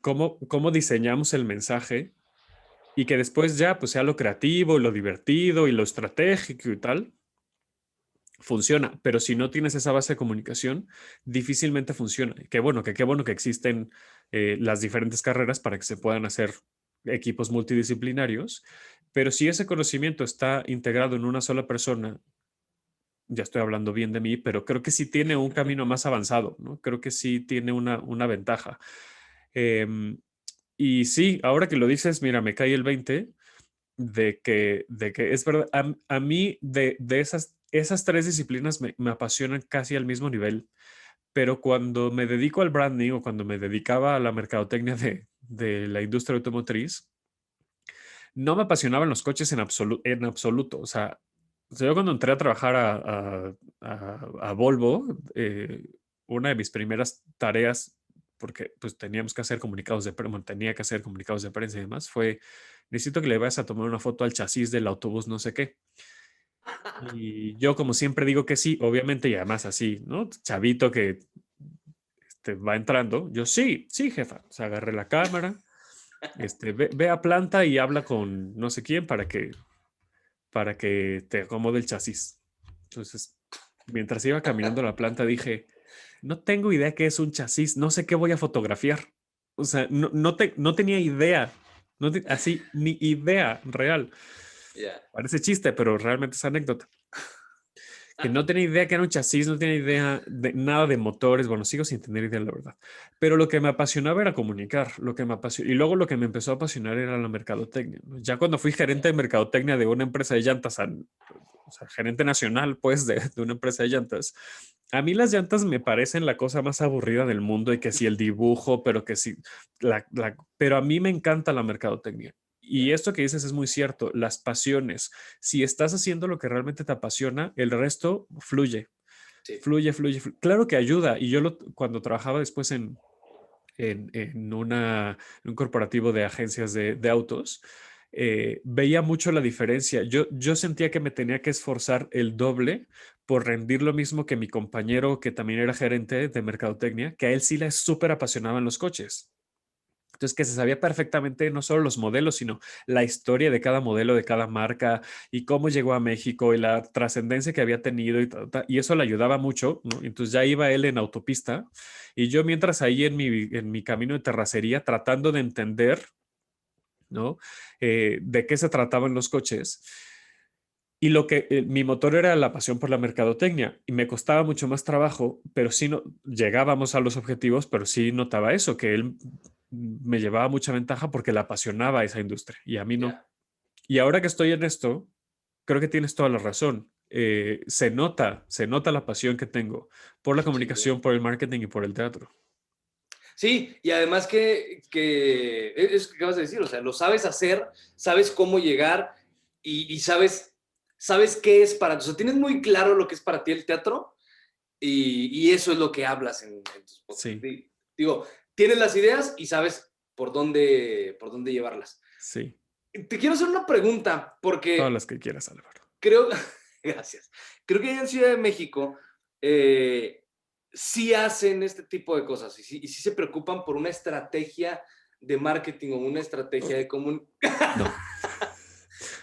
F: cómo diseñamos el mensaje y que después ya pues sea lo creativo, lo divertido y lo estratégico y tal, funciona. Pero si no tienes esa base de comunicación, difícilmente funciona. Qué bueno que existen las diferentes carreras para que se puedan hacer equipos multidisciplinarios, pero si ese conocimiento está integrado en una sola persona, ya estoy hablando bien de mí, pero creo que sí tiene un camino más avanzado, ¿no? Creo que sí tiene una ventaja. Em, y sí, ahora que lo dices, mira, me cae el 20 de que es verdad, a mí de esas tres disciplinas me apasionan casi al mismo nivel, pero cuando me dedico al branding o cuando me dedicaba a la mercadotecnia de la industria automotriz, no me apasionaban los coches en absoluto. O sea, yo cuando entré a trabajar a Volvo, una de mis primeras tareas, porque pues teníamos que hacer comunicados de prensa, bueno, tenía que hacer comunicados de prensa y demás, fue, necesito que le vayas a tomar una foto al chasis del autobús no sé qué. Y yo como siempre digo que sí, obviamente, y además así, ¿no? Chavito que va entrando, yo sí, sí, jefa. O sea, agarré la cámara, ve a planta y habla con no sé quién para que te acomode el chasis. Entonces, mientras iba caminando a la planta, dije, no tengo idea qué es un chasis, no sé qué voy a fotografiar. O sea, no tenía idea, así, ni idea real.
A: Ya.
F: Parece chiste, pero realmente es anécdota. Que no tenía idea que era un chasis, no tenía idea de nada de motores, bueno, sigo sin tener idea, la verdad. Pero lo que me apasionaba era comunicar, y luego lo que me empezó a apasionar era la mercadotecnia, ¿no? Ya cuando fui gerente de mercadotecnia de una empresa de llantas, o sea, gerente nacional, pues, de una empresa de llantas, a mí las llantas me parecen la cosa más aburrida del mundo y que si el dibujo, pero que si, pero a mí me encanta la mercadotecnia. Y
A: Ya.
F: esto que dices es muy cierto, las pasiones. Si estás haciendo lo que realmente te apasiona, el resto fluye,
A: Sí.
F: fluye, fluye, claro que ayuda. Y yo cuando trabajaba después en un corporativo de agencias de autos, veía mucho la diferencia. Yo sentía que me tenía que esforzar el doble por rendir lo mismo que mi compañero, que también era gerente de mercadotecnia, que a él sí le súper apasionaban los coches. Entonces, que se sabía perfectamente no solo los modelos, sino la historia de cada modelo, de cada marca y cómo llegó a México y la trascendencia que había tenido y eso le ayudaba mucho, ¿no? Entonces ya iba él en autopista y yo mientras ahí en mi camino de terracería tratando de entender, ¿no? De qué se trataban los coches. Y mi motor era la pasión por la mercadotecnia y me costaba mucho más trabajo, pero sí no llegábamos a los objetivos, pero sí notaba eso, que él me llevaba mucha ventaja porque le apasionaba esa industria y a mí no.
A: Ya.
F: Y ahora que estoy en esto, creo que tienes toda la razón. Se nota la pasión que tengo por la
A: Sin duda.
F: comunicación, por el marketing y por el teatro.
A: Sí, y además que es que acabas de decir, o sea, lo sabes hacer, sabes cómo llegar y sabes qué es para ti. O sea, tienes muy claro lo que es para ti el teatro y eso es lo que hablas en tus podcasts.
F: Sí,
A: Digo, tienes las ideas y sabes por dónde llevarlas.
F: sí,
A: Te quiero hacer una pregunta,
F: todas
A: porque
F: las que quieras, Álvaro.
A: creo, gracias, creo que en Ciudad de México sí hacen este tipo de cosas y sí se preocupan por una estrategia de marketing o una estrategia de comunicación.
F: No,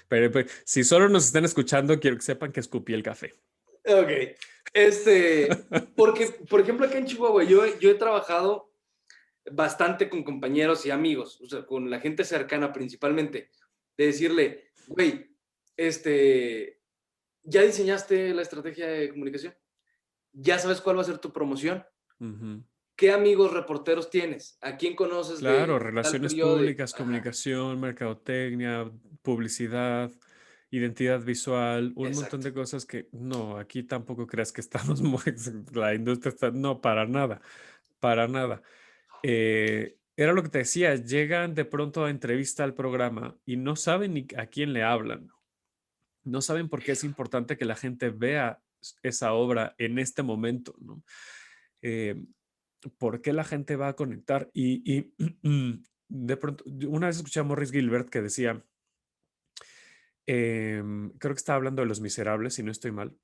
F: pero si solo nos están escuchando, quiero que sepan que escupí el café.
A: Ok. Porque, por ejemplo, acá en Chihuahua, yo he trabajado bastante con compañeros y amigos, o sea, con la gente cercana principalmente, de decirle, güey, ¿ya diseñaste la estrategia de comunicación? ¿Ya sabes cuál va a ser tu promoción?
F: Ujú.
A: ¿Qué amigos reporteros tienes? ¿A quién conoces
F: Claro,
A: de tal
F: relaciones
A: periódico?
F: públicas,
A: Ajá,
F: comunicación, mercadotecnia, publicidad, identidad visual, un montón
A: exacto.
F: de cosas que no, aquí tampoco creas que estamos muy, la industria está, no, para nada, para nada. Era lo que te decía, llegan de pronto a entrevista al programa y no saben ni a quién le hablan, no saben por qué es importante que la gente vea esa obra en este momento, ¿no? Eh, ¿Por qué la gente va a conectar? Y de pronto, una vez escuché a Morris Gilbert que decía, creo que estaba hablando de Los Miserables, si no estoy mal,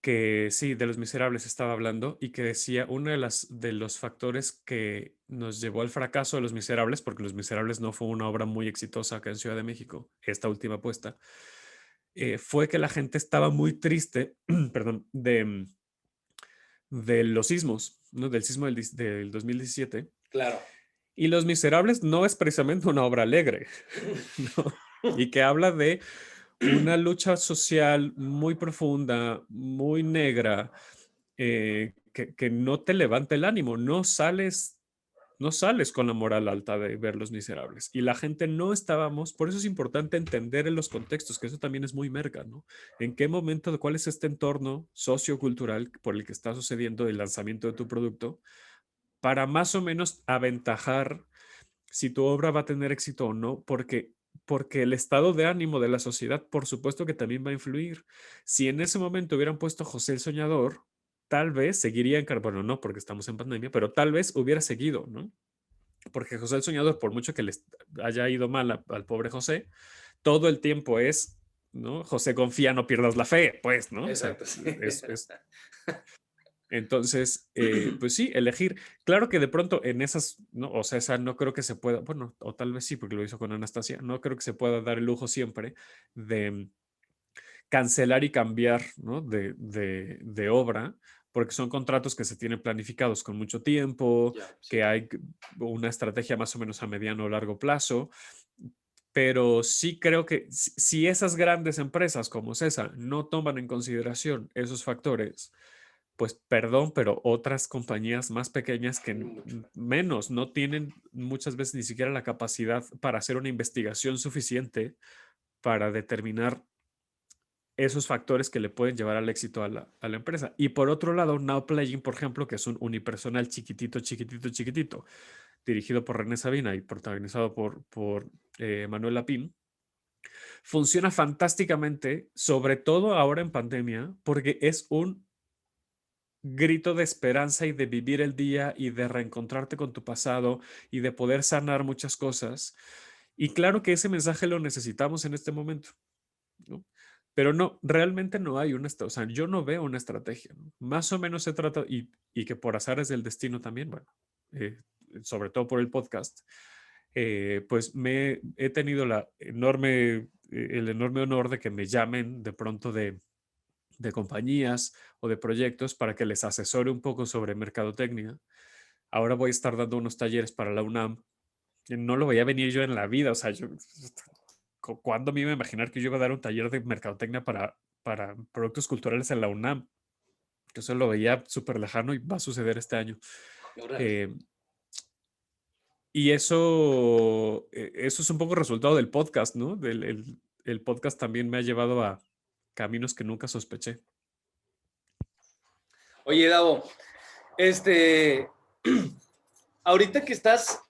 F: que sí, de Los Miserables estaba hablando y que decía uno de los factores que nos llevó al fracaso de Los Miserables, porque Los Miserables no fue una obra muy exitosa acá en Ciudad de México, esta última puesta, fue que la gente estaba muy triste, perdón, de los sismos, ¿no? Del sismo del 2017.
A: Claro.
F: Y Los Miserables no es precisamente una obra alegre, ¿no? Y que habla de una lucha social muy profunda, muy negra, que no te levanta el ánimo, no sales con la moral alta de ver Los Miserables. Y la gente no estábamos, por eso es importante entender en los contextos, que eso también es muy merca, ¿no? ¿En qué momento, cuál es este entorno sociocultural por el que está sucediendo el lanzamiento de tu producto? Para más o menos aventajar si tu obra va a tener éxito o no, porque el estado de ánimo de la sociedad, por supuesto que también va a influir. Si en ese momento hubieran puesto José el Soñador, tal vez seguiría en bueno, no, porque estamos en pandemia, pero tal vez hubiera seguido, ¿no? Porque José el Soñador, por mucho que les haya ido mal al pobre José, todo el tiempo es, ¿no? José confía, no pierdas la fe, pues, ¿no? O sea,
A: Exacto, sí.
F: es entonces, pues sí, elegir. Claro que de pronto en esas, no, o sea, esa no creo que se pueda, bueno, o tal vez sí, porque lo hizo con Anastasia, no creo que se pueda dar el lujo siempre de cancelar y cambiar, ¿no? De obra, porque son contratos que se tienen planificados con mucho tiempo,
A: Ya, sí,
F: que
A: claro.
F: hay una estrategia más o menos a mediano o largo plazo, pero sí creo que si esas grandes empresas como César no toman en consideración esos factores, pues perdón, pero otras compañías más pequeñas que
A: Mucho.
F: menos no tienen muchas veces ni siquiera la capacidad para hacer una investigación suficiente para determinar esos factores que le pueden llevar al éxito a la empresa. Y por otro lado, Now Playing, por ejemplo, que es un unipersonal chiquitito, chiquitito, chiquitito, dirigido por René Sabina y protagonizado por Manuel Lapín, funciona fantásticamente, sobre todo ahora en pandemia, porque es un grito de esperanza y de vivir el día y de reencontrarte con tu pasado y de poder sanar muchas cosas. Y claro que ese mensaje lo necesitamos en este momento, ¿no? Pero no, realmente no hay una, o sea, yo no veo una estrategia, ¿no? Más o menos se trata, y que por azares del destino también, bueno, eh, sobre todo por el podcast, pues he tenido el enorme honor de que me llamen de pronto de compañías o de proyectos para que les asesore un poco sobre mercadotecnia. Ahora voy a estar dando unos talleres para la UNAM. Que no lo veía venir yo en la vida. O sea, ¿cuándo me iba a imaginar que yo iba a dar un taller de mercadotecnia para productos culturales en la UNAM? Yo eso lo veía súper lejano y va a suceder este año.
A: Órale.
F: Eh, y eso es un poco resultado del podcast, ¿no? El podcast también me ha llevado a caminos que nunca sospeché.
A: Oye, Davo, ahorita que estás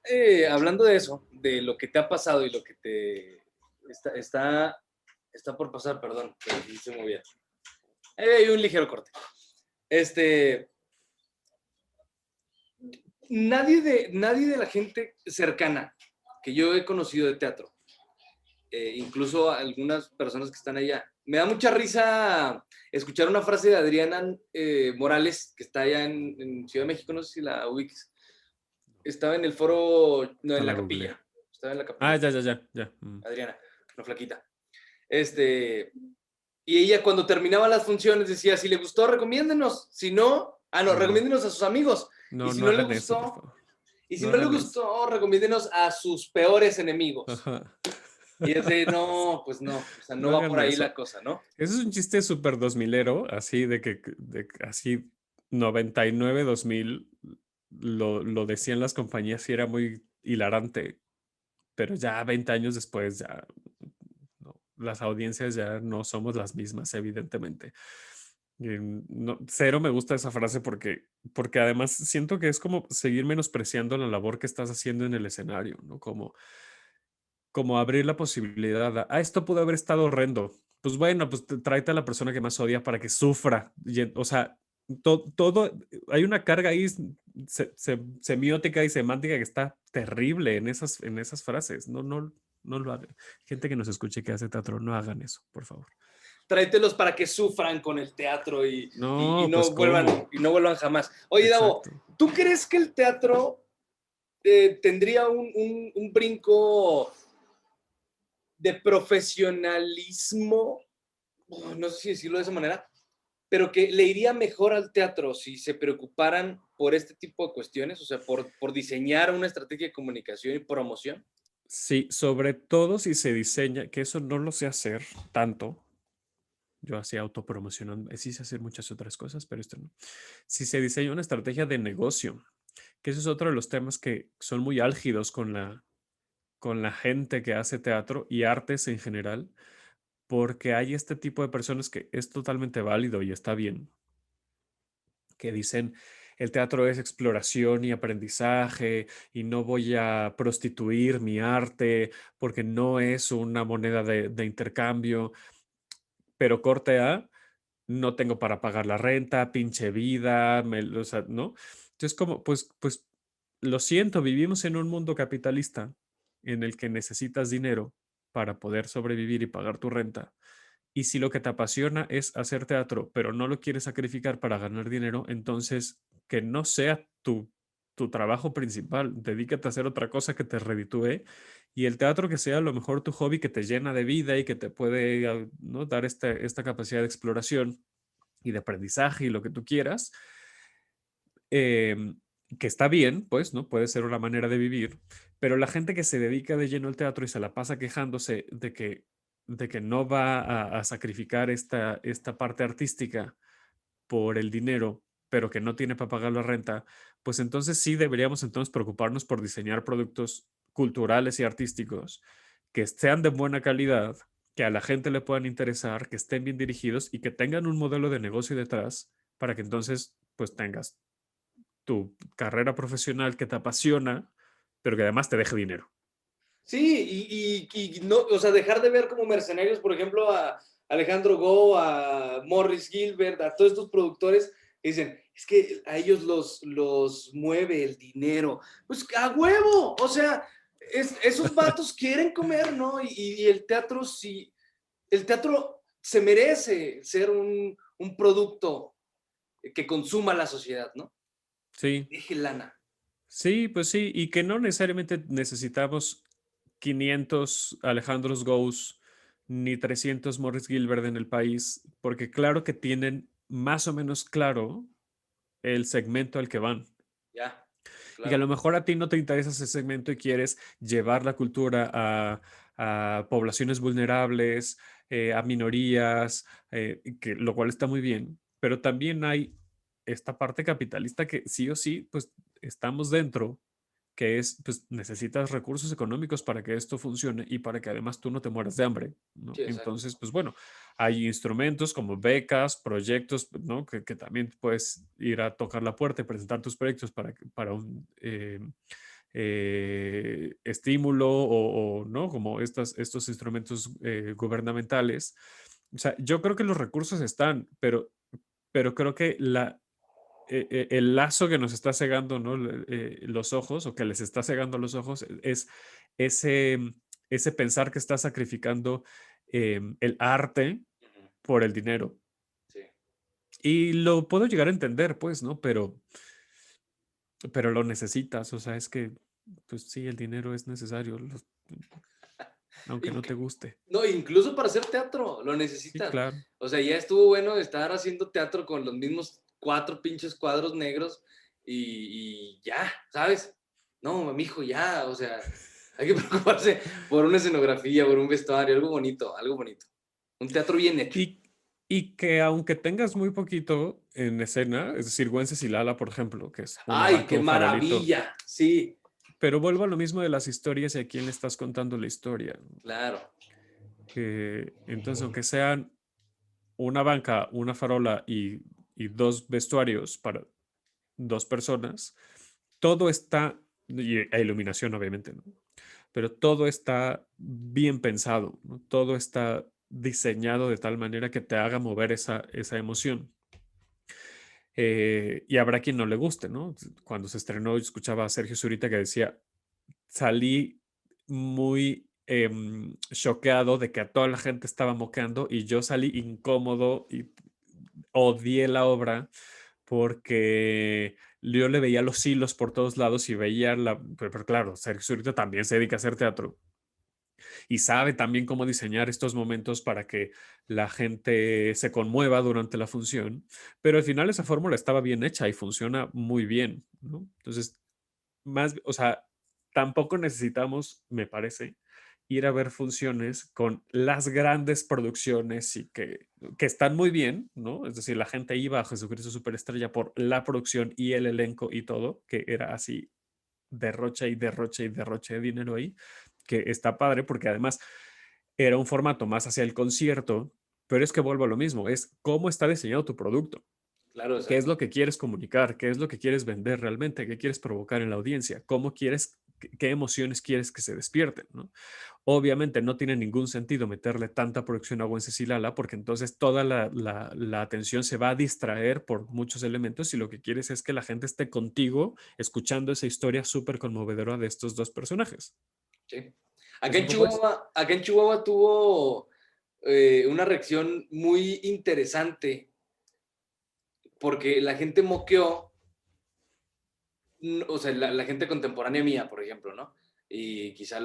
A: hablando de eso, de lo que te ha pasado y lo que te está por pasar, perdón, que se movía. Hay un ligero corte. Nadie de la gente cercana que yo he conocido de teatro, incluso algunas personas que están allá, me da mucha risa escuchar una frase de Adriana Morales, que está allá en Ciudad de México, no sé si la ubiques. Estaba en el foro, no,
F: No
A: en
F: la
A: la
F: googleé.
A: capilla. Estaba en la
F: Ah,
A: capilla,
F: ya, ya, ya, ya.
A: Adriana, una flaquita. Este, Y ella cuando terminaba las funciones decía, si le gustó, recomiéndenos. Si no,
F: No.
A: recomiéndenos a sus amigos.
F: No,
A: Y si
F: no
A: no le
F: hagan eso, por
A: gustó,
F: favor.
A: y si
F: No
A: no le
F: hagan eso.
A: gustó, recomiéndenos a sus peores enemigos.
F: Ajá.
A: Y es de, no, pues no, o sea, no
F: No
A: va por
F: hagan
A: ahí
F: eso.
A: la cosa, ¿no?
F: Eso es un chiste súper 2000ero, así así 99, 2000 lo decían las compañías y era muy hilarante, pero ya 20 años después ya no, las audiencias ya no somos las mismas, evidentemente. Y cero me gusta esa frase porque además siento que es como seguir menospreciando la labor que estás haciendo en el escenario, ¿no? Como abrir la posibilidad esto pudo haber estado horrendo. Pues bueno, pues tráete a la persona que más odia para que sufra. O sea, todo, hay una carga ahí semiótica y semántica que está terrible en esas frases. No, no, no lo hagan. Gente que nos escuche que hace teatro, no hagan eso, por favor.
A: Tráetelos para que sufran con el teatro
F: No, pues ¿cómo?
A: y no vuelvan jamás. Oye, Davo,
F: Exacto.
A: ¿tú crees que el teatro tendría un brinco de profesionalismo? No sé si decirlo de esa manera, pero que le iría mejor al teatro si se preocuparan por este tipo de cuestiones, o sea, por diseñar una estrategia de comunicación y promoción.
F: Sí, sobre todo si se diseña, que eso no lo sé hacer tanto. Yo hacía autopromocionando, sí sé hacer muchas otras cosas, pero esto no. Si se diseña una estrategia de negocio, que eso es otro de los temas que son muy álgidos con la gente que hace teatro y artes en general, porque hay este tipo de personas que es totalmente válido y está bien, que dicen, el teatro es exploración y aprendizaje y no voy a prostituir mi arte porque no es una moneda de intercambio, pero corte A, no tengo para pagar la renta, pinche vida, o sea, ¿no? Entonces, como, pues, lo siento, vivimos en un mundo capitalista en el que necesitas dinero para poder sobrevivir y pagar tu renta. Y si lo que te apasiona es hacer teatro, pero no lo quieres sacrificar para ganar dinero, entonces que no sea tu trabajo principal. Dedícate a hacer otra cosa que te reditúe y el teatro que sea a lo mejor tu hobby que te llena de vida y que te puede, ¿no? dar esta capacidad de exploración y de aprendizaje y lo que tú quieras, em, que está bien, pues, ¿no? Puede ser una manera de vivir, pero la gente que se dedica de lleno al teatro y se la pasa quejándose de que no va a sacrificar esta parte artística por el dinero, pero que no tiene para pagar la renta, pues entonces sí deberíamos entonces preocuparnos por diseñar productos culturales y artísticos que sean de buena calidad, que a la gente le puedan interesar, que estén bien dirigidos y que tengan un modelo de negocio detrás para que entonces pues tengas tu carrera profesional que te apasiona, pero que además te deje dinero.
A: Sí, y no, o sea, dejar de ver como mercenarios, por ejemplo, a Alejandro Go, a Morris Gilbert, a todos estos productores que dicen, es que a ellos los mueve el dinero. Pues a huevo, o sea, esos vatos quieren comer, ¿no? Y el teatro sí, el teatro se merece ser un producto que consuma la sociedad, ¿no?
F: Sí,
A: Deje lana.
F: sí, pues sí, y que no necesariamente necesitamos 500 Alejandros Gous ni 300 Morris Gilbert en el país, porque claro que tienen más o menos claro el segmento al que van.
A: Ya,
F: Y que a
A: claro.
F: lo mejor a ti no te interesa ese segmento y quieres llevar la cultura a poblaciones vulnerables, a minorías, lo cual está muy bien, pero también hay esta parte capitalista que sí o sí, pues estamos dentro, que es, pues necesitas recursos económicos para que esto funcione y para que además tú no te mueras de hambre, ¿no?
A: Sí, exacto.
F: Entonces, pues bueno, hay instrumentos como becas, proyectos, ¿no? Que también puedes ir a tocar la puerta y presentar tus proyectos para un estímulo ¿no? Como estos instrumentos gubernamentales. O sea, yo creo que los recursos están, pero creo que el lazo que nos está cegando, ¿no? Los ojos o que les está cegando los ojos es ese, ese pensar que está sacrificando el arte
A: Ujú.
F: por el dinero.
A: Sí.
F: Y lo puedo llegar a entender, pues, ¿no? Pero lo necesitas, o sea, es que, pues sí, el dinero es necesario. aunque no te guste.
A: No, incluso para hacer teatro lo
F: Sí,
A: necesitas.
F: claro.
A: O sea, ya estuvo bueno estar haciendo teatro con los mismos 4 pinches cuadros negros y ya, ¿sabes? No, mijo, ya, o sea, hay que preocuparse por una escenografía, por un vestuario, algo bonito, algo bonito. Un teatro bien hecho.
F: Y que aunque tengas muy poquito en escena, es decir, Wencesilala, por ejemplo, que es una
A: ¡Ay,
F: vaca,
A: qué
F: un farolito,
A: maravilla! Sí,
F: pero vuelvo a lo mismo de las historias y a quién le estás contando la historia.
A: claro.
F: Entonces, aunque sean una banca, una farola y dos vestuarios para dos personas, todo está, e iluminación obviamente, ¿no? Pero todo está bien pensado, ¿no? Todo está diseñado de tal manera que te haga mover esa emoción. Y habrá quien no le guste, ¿no? Cuando se estrenó, yo escuchaba a Sergio Zurita que decía, salí muy choqueado de que a toda la gente estaba moqueando y yo salí incómodo y odié la obra porque yo le veía los hilos por todos lados y veía pero claro, Sergio Zurita también se dedica a hacer teatro y sabe también cómo diseñar estos momentos para que la gente se conmueva durante la función, pero al final esa fórmula estaba bien hecha y funciona muy bien, ¿no? Entonces, o sea, tampoco necesitamos, me parece, ir a ver funciones con las grandes producciones y que están muy bien, ¿no? Es decir, la gente iba a Jesucristo Superestrella por la producción y el elenco y todo, que era así derroche y derroche y derroche de dinero ahí, que está padre porque además era un formato más hacia el concierto, pero es que vuelvo a lo mismo, es cómo está diseñado tu producto.
A: Claro,
F: ¿Qué es
A: exacto.
F: lo que quieres comunicar? ¿Qué es lo que quieres vender realmente? ¿Qué quieres provocar en la audiencia? ¿Cómo quieres, qué emociones quieres que se despierten? ¿No? Obviamente no tiene ningún sentido meterle tanta producción a Wencesilala porque entonces toda la atención se va a distraer por muchos elementos y lo que quieres es que la gente esté contigo escuchando esa historia súper conmovedora de estos dos personajes.
A: Sí.
F: Es un poco eso.
A: Acá en Chihuahua tuvo una reacción muy interesante porque la gente moqueó, o sea, la gente contemporánea mía, por ejemplo, ¿no? Y quizás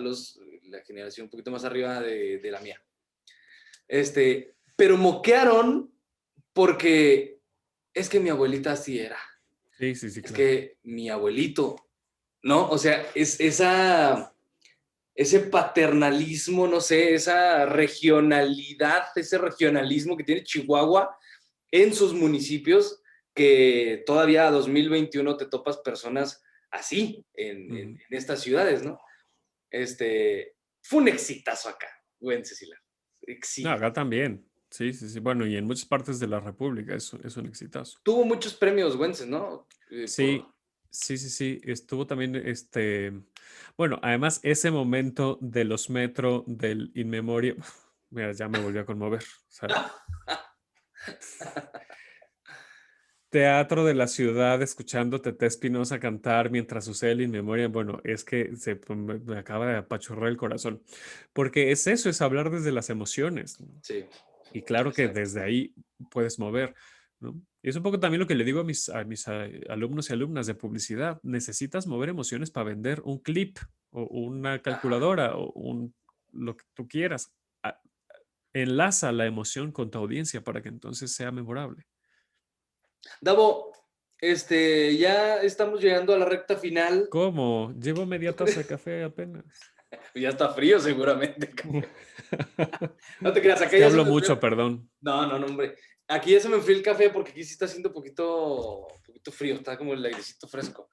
A: la generación un poquito más arriba de la mía. Pero moquearon porque es que mi abuelita así era.
F: Sí, sí, sí,
A: Es
F: claro.
A: que mi abuelito, ¿no? O sea, ese paternalismo, no sé, esa regionalidad, ese regionalismo que tiene Chihuahua en sus municipios, que todavía a 2021 te topas personas así en
F: Ujú.
A: estas ciudades, ¿no? Fue un exitazo acá, buen Cecilia.
F: No,
A: Éxito.
F: acá también. Sí, sí, sí. Bueno, y en muchas partes de la República es un exitazo.
A: Tuvo muchos premios Wences, ¿no?
F: Sí, sí, sí, sí. Estuvo también, bueno, además ese momento de los metro del In Memoria, mira, ya me volvió a conmover. O sea, teatro de la ciudad, escuchando Tete Espinosa cantar mientras sucede el In Memoria, bueno, es que me acaba de apachurrar el corazón. Porque es eso, es hablar desde las emociones, ¿no?
A: Sí,
F: Y claro que
A: exacto.
F: desde ahí puedes mover, ¿no? Y es un poco también lo que le digo a mis alumnos y alumnas de publicidad. Necesitas mover emociones para vender un clip o una
A: Ajá.
F: calculadora o lo que tú quieras. A- Enlaza la emoción con tu audiencia para que entonces sea memorable.
A: Davo, ya estamos llegando a la recta final.
F: ¿Cómo? Llevo
A: ¿Tú
F: media taza de
A: crees?
F: café apenas.
A: Ya está frío seguramente. No te creas,
F: Es
A: acá
F: que
A: ya se
F: hablo
A: me enfrió.
F: mucho, perdón.
A: No, no, no, hombre. Aquí ya se me enfrió el café porque aquí sí está haciendo poquito frío, está como el airecito fresco.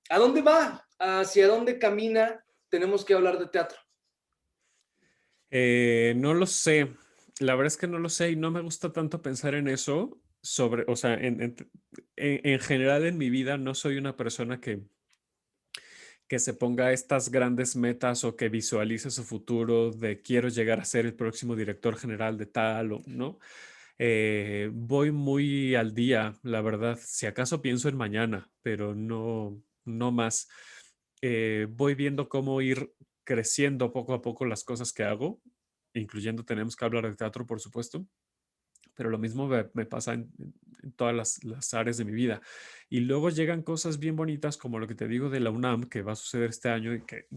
A: ¿A dónde va? ¿Hacia dónde camina? Tenemos que hablar de teatro.
F: No lo sé. La verdad es que no lo sé y no me gusta tanto pensar en eso o sea, en general en mi vida no soy una persona que se ponga estas grandes metas o que visualice su futuro de quiero llegar a ser el próximo director general de tal o no. Voy muy al día, la verdad. Si acaso pienso en mañana, pero no, no más. Voy viendo cómo ir creciendo poco a poco las cosas que hago, incluyendo tenemos que hablar de teatro, por supuesto, pero lo mismo me pasa en todas las áreas de mi vida. Y luego llegan cosas bien bonitas como lo que te digo de la UNAM, que va a suceder este año y que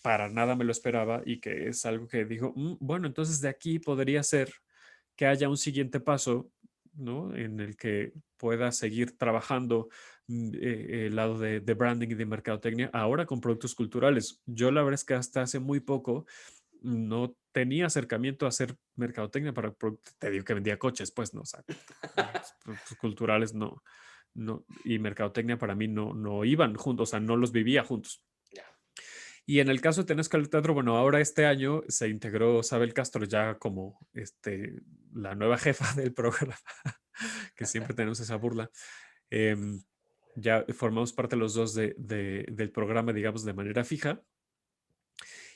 F: para nada me lo esperaba y que es algo que dijo, bueno, entonces de aquí podría ser que haya un siguiente paso, ¿no? En el que pueda seguir trabajando el lado de branding y de mercadotecnia, ahora con productos culturales. Yo la verdad es que hasta hace muy poco no tenía acercamiento a hacer mercadotecnia para productos. Te digo que vendía coches, pues no, o sea, productos culturales no, no, y mercadotecnia para mí no iban juntos, o sea, no los vivía juntos. Y en el caso de Tenés que al teatro, bueno, ahora este año se integró Sabel Castro ya como la nueva jefa del programa, que siempre tenemos esa burla. Em, ya formamos parte los dos del programa, digamos, de manera fija.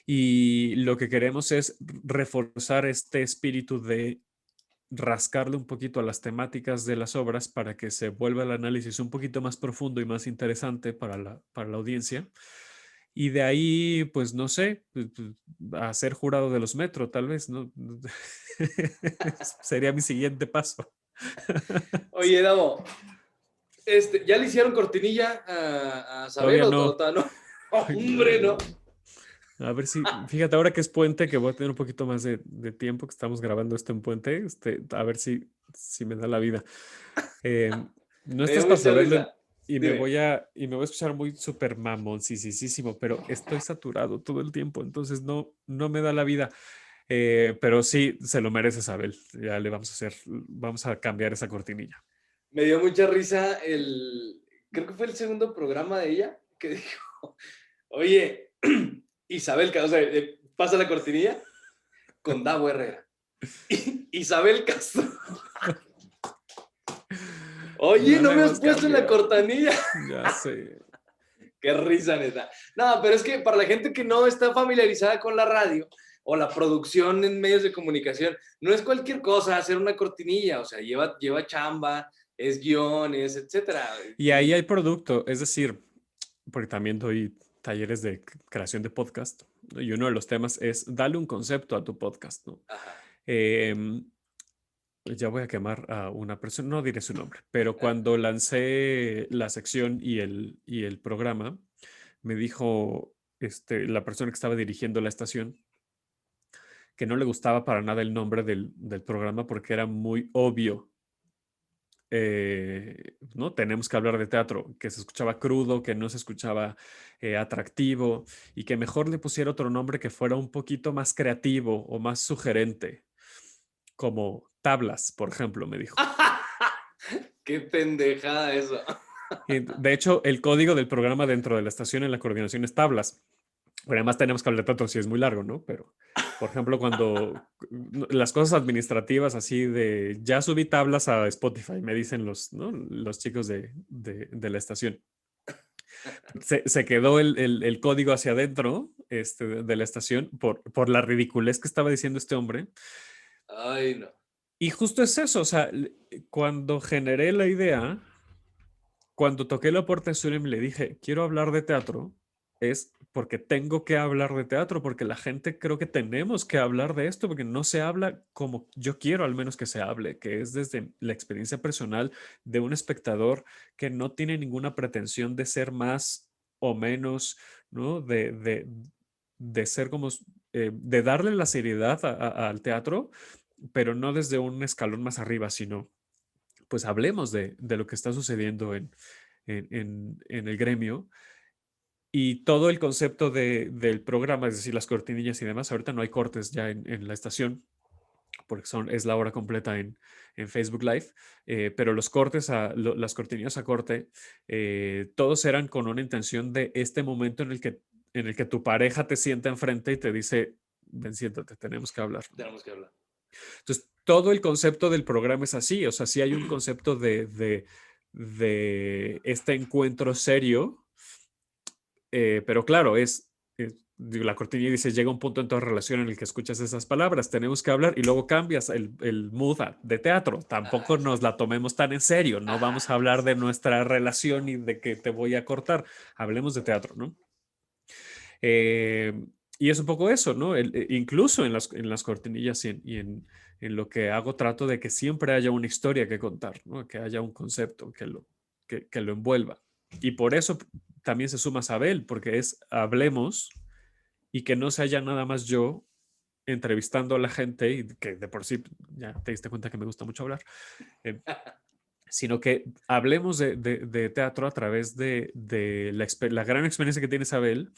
F: Y lo que queremos es reforzar este espíritu de rascarle un poquito a las temáticas de las obras para que se vuelva el análisis un poquito más profundo y más interesante para la audiencia. Y de ahí, pues no sé, a ser jurado de los Metro, tal vez, ¿no? Sería mi siguiente paso.
A: Oye, Davo, ¿ya le hicieron cortinilla a Sabel
F: Todavía
A: o
F: no.
A: todavía no? Hombre, no.
F: A ver si, fíjate, ahora que es puente, que voy a tener un poquito más de tiempo, que estamos grabando esto en puente, a ver si me da la vida. No
A: Me dio
F: estás para
A: mucha
F: saberlo
A: risa.
F: y me
A: Dime.
F: voy a escuchar muy súper mamoncísimo, pero estoy saturado todo el tiempo, entonces no me da la vida. Pero sí, se lo merece Isabel. Ya le vamos a cambiar esa cortinilla.
A: Me dio mucha risa creo que fue el segundo programa de ella, que dijo, oye, Isabel, o sea, pasa la cortinilla con Davo Herrera. Isabel Castro. Oye,
F: Ya
A: no
F: le
A: me has
F: hemos
A: puesto en la
F: cambiado.
A: cortinilla.
F: Ya sé.
A: Qué risa, neta. No, pero es que para la gente que no está familiarizada con la radio o la producción en medios de comunicación, no es cualquier cosa hacer una cortinilla, o sea, lleva chamba, es guiones, etcétera.
F: Y ahí hay producto, es decir, porque también doy talleres de creación de podcast, ¿no? Y uno de los temas es darle un concepto a tu podcast, ¿no?
A: Ajá.
F: Em, ya voy a quemar a una persona, no diré su nombre, pero cuando lancé la sección y el programa, me dijo la persona que estaba dirigiendo la estación que no le gustaba para nada el nombre del programa porque era muy obvio. ¿No? Tenemos que hablar de teatro, que se escuchaba crudo, que no se escuchaba atractivo y que mejor le pusiera otro nombre que fuera un poquito más creativo o más sugerente, como tablas, por ejemplo, me dijo.
A: Qué pendejada eso.
F: Y de hecho, el código del programa dentro de la estación en la coordinación es tablas. Pero además tenemos que hablar de teatro si es muy largo, ¿no? Pero, por ejemplo, cuando las cosas administrativas así de ya subí tablas a Spotify, me dicen ¿no? Los chicos de la estación. Se quedó el código hacia adentro de la estación por la ridiculez que estaba diciendo este hombre.
A: Ay, no.
F: Y justo es eso, o sea, cuando generé la idea, cuando toqué la puerta de Sunem y le dije, quiero hablar de teatro, es porque tengo que hablar de teatro, porque la gente creo que tenemos que hablar de esto, porque no se habla como yo quiero al menos que se hable, que es desde la experiencia personal de un espectador que no tiene ninguna pretensión de ser más o menos, ¿no? De ser como, de darle la seriedad al teatro, pero no desde un escalón más arriba, sino pues hablemos de lo que está sucediendo en el gremio y todo el concepto del programa, es decir, las cortinillas y demás. Ahorita no hay cortes ya en la estación porque es la hora completa en Facebook Live, pero los cortes, las cortinillas a corte, todos eran con una intención de este momento en el que tu pareja te sienta enfrente y te dice, ven, siéntate, tenemos que hablar.
A: Tenemos que hablar.
F: Entonces, todo el concepto del programa es así, o sea, sí hay un concepto de este encuentro serio, pero claro, digo, la cortinilla dice, llega un punto en toda relación en el que escuchas esas palabras, tenemos que hablar y luego cambias el mood de teatro. Tampoco nos la tomemos tan en serio, no vamos a hablar de nuestra relación y de que te voy a cortar, hablemos de teatro, ¿no? Y es un poco eso, ¿no? Incluso en las cortinillas en lo que hago, trato de que siempre haya una historia que contar, ¿no? Que haya un concepto que lo envuelva. Y por eso también se suma Sabel, porque hablemos y que no sea ya nada más yo entrevistando a la gente, y que de por sí ya te diste cuenta que me gusta mucho hablar, sino que hablemos de teatro a través de la gran experiencia que tiene Isabel,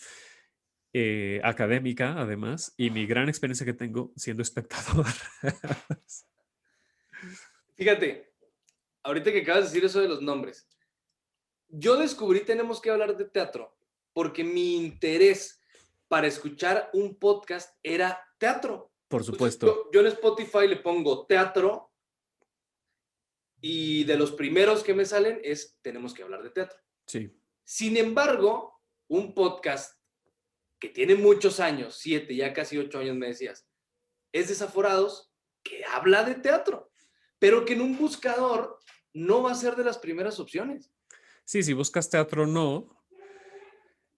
F: académica además, y mi gran experiencia que tengo siendo espectador.
A: Fíjate, ahorita que acabas de decir eso de los nombres, yo descubrí Tenemos que hablar de teatro porque mi interés para escuchar un podcast era teatro.
F: Por
A: Entonces,
F: supuesto,
A: yo en Spotify le pongo teatro y de los primeros que me salen es Tenemos que hablar de teatro.
F: sí.
A: Sin embargo, un podcast que tiene muchos años, 7, ya casi 8 años me decías, es Desaforados, que habla de teatro, pero que en un buscador no va a ser de las primeras opciones.
F: Sí, si buscas teatro, no.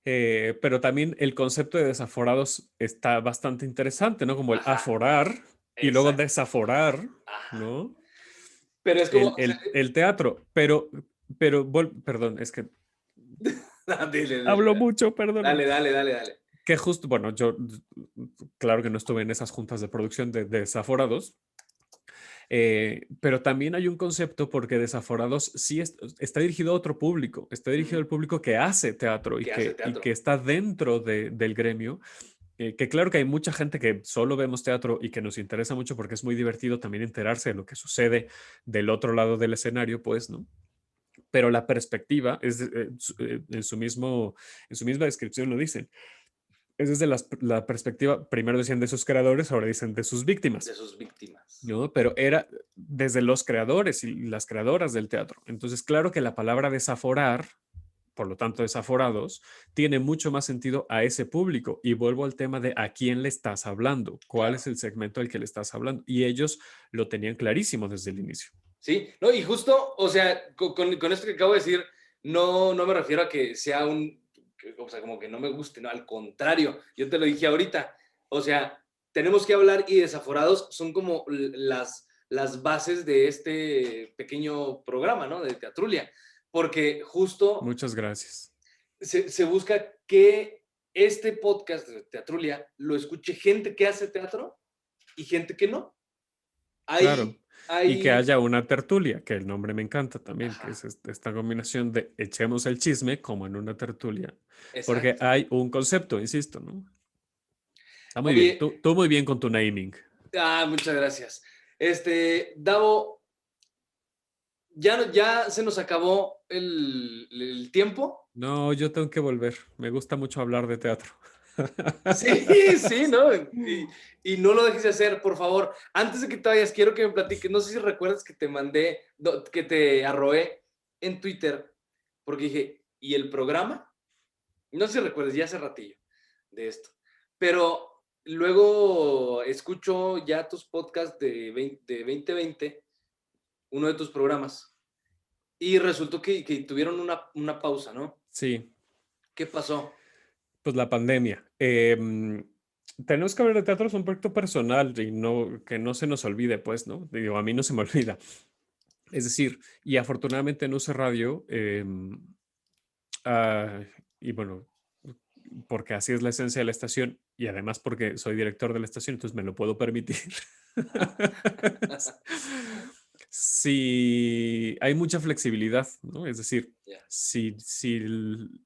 F: Pero también el concepto de desaforados está bastante interesante, ¿no? Como el
A: Ajá,
F: aforar y luego
A: exacto.
F: desaforar,
A: Ajá.
F: ¿no?
A: Pero es como, o sea,
F: El teatro. Perdón, es que hablo
A: dile.
F: mucho, perdón.
A: Dale.
F: Que justo, bueno, yo claro que no estuve en esas juntas de producción de desaforados, pero también hay un concepto porque Desaforados sí está dirigido a otro público, está dirigido al público que hace teatro
A: Que hace
F: y
A: teatro.
F: que está dentro del gremio. Que claro que hay mucha gente que solo vemos teatro y que nos interesa mucho porque es muy divertido también enterarse de lo que sucede del otro lado del escenario, pues, ¿no? Pero la perspectiva es en su misma descripción lo dicen. Es desde la perspectiva, primero decían de sus creadores, ahora dicen de sus víctimas,
A: De sus víctimas.
F: ¿no? Pero era desde los creadores y las creadoras del teatro. Entonces, claro que la palabra desaforar, por lo tanto, desaforados, tiene mucho más sentido a ese público. Y vuelvo al tema de a quién le estás hablando, cuál
A: Claro.
F: es el segmento al que le estás hablando. Y ellos lo tenían clarísimo desde el inicio.
A: Sí, no, y justo, o sea, con esto que acabo de decir, no me refiero a que sea o sea, como que no me guste, no, al contrario, yo te lo dije ahorita, o sea, Tenemos que hablar y Desaforados son como las bases de este pequeño programa, ¿no? De Teatrulia, porque justo
F: Muchas gracias.
A: se busca que este podcast de Teatrulia lo escuche gente que hace teatro y gente que no.
F: Claro. Y que
A: Hay,
F: haya una tertulia, que el nombre me encanta también, que
A: ajá,
F: es esta combinación de echemos el chisme como en una tertulia, porque
A: exacto.
F: hay un concepto, insisto, ¿no? Está muy bien.
A: Oye,
F: Tú muy bien con tu naming.
A: muchas gracias. Davo, ya se nos acabó el tiempo.
F: No, yo tengo que volver. Me gusta mucho hablar de teatro.
A: Sí, sí, ¿no? Y no lo dejes de hacer, por favor. Antes de que te vayas, quiero que me platiques. No sé si recuerdas que te mandé, que te arroé en Twitter, porque dije, ¿y el programa? No sé si recuerdas, ya hace ratillo de esto. Pero luego escucho ya tus podcasts de 2020, uno de tus programas, y resultó que tuvieron una pausa, ¿no?
F: Sí,
A: ¿Qué pasó?
F: pues la pandemia. Tenemos que hablar de teatro, es un proyecto personal y no, que no se nos olvide, pues, ¿no? Digo, a mí no se me olvida. Es decir, y afortunadamente no UC Radio, ah, y bueno, porque así es la esencia de la estación y además porque soy director de la estación, entonces me lo puedo permitir. Sí, hay mucha flexibilidad, ¿no? Es decir,
A: Ya.
F: si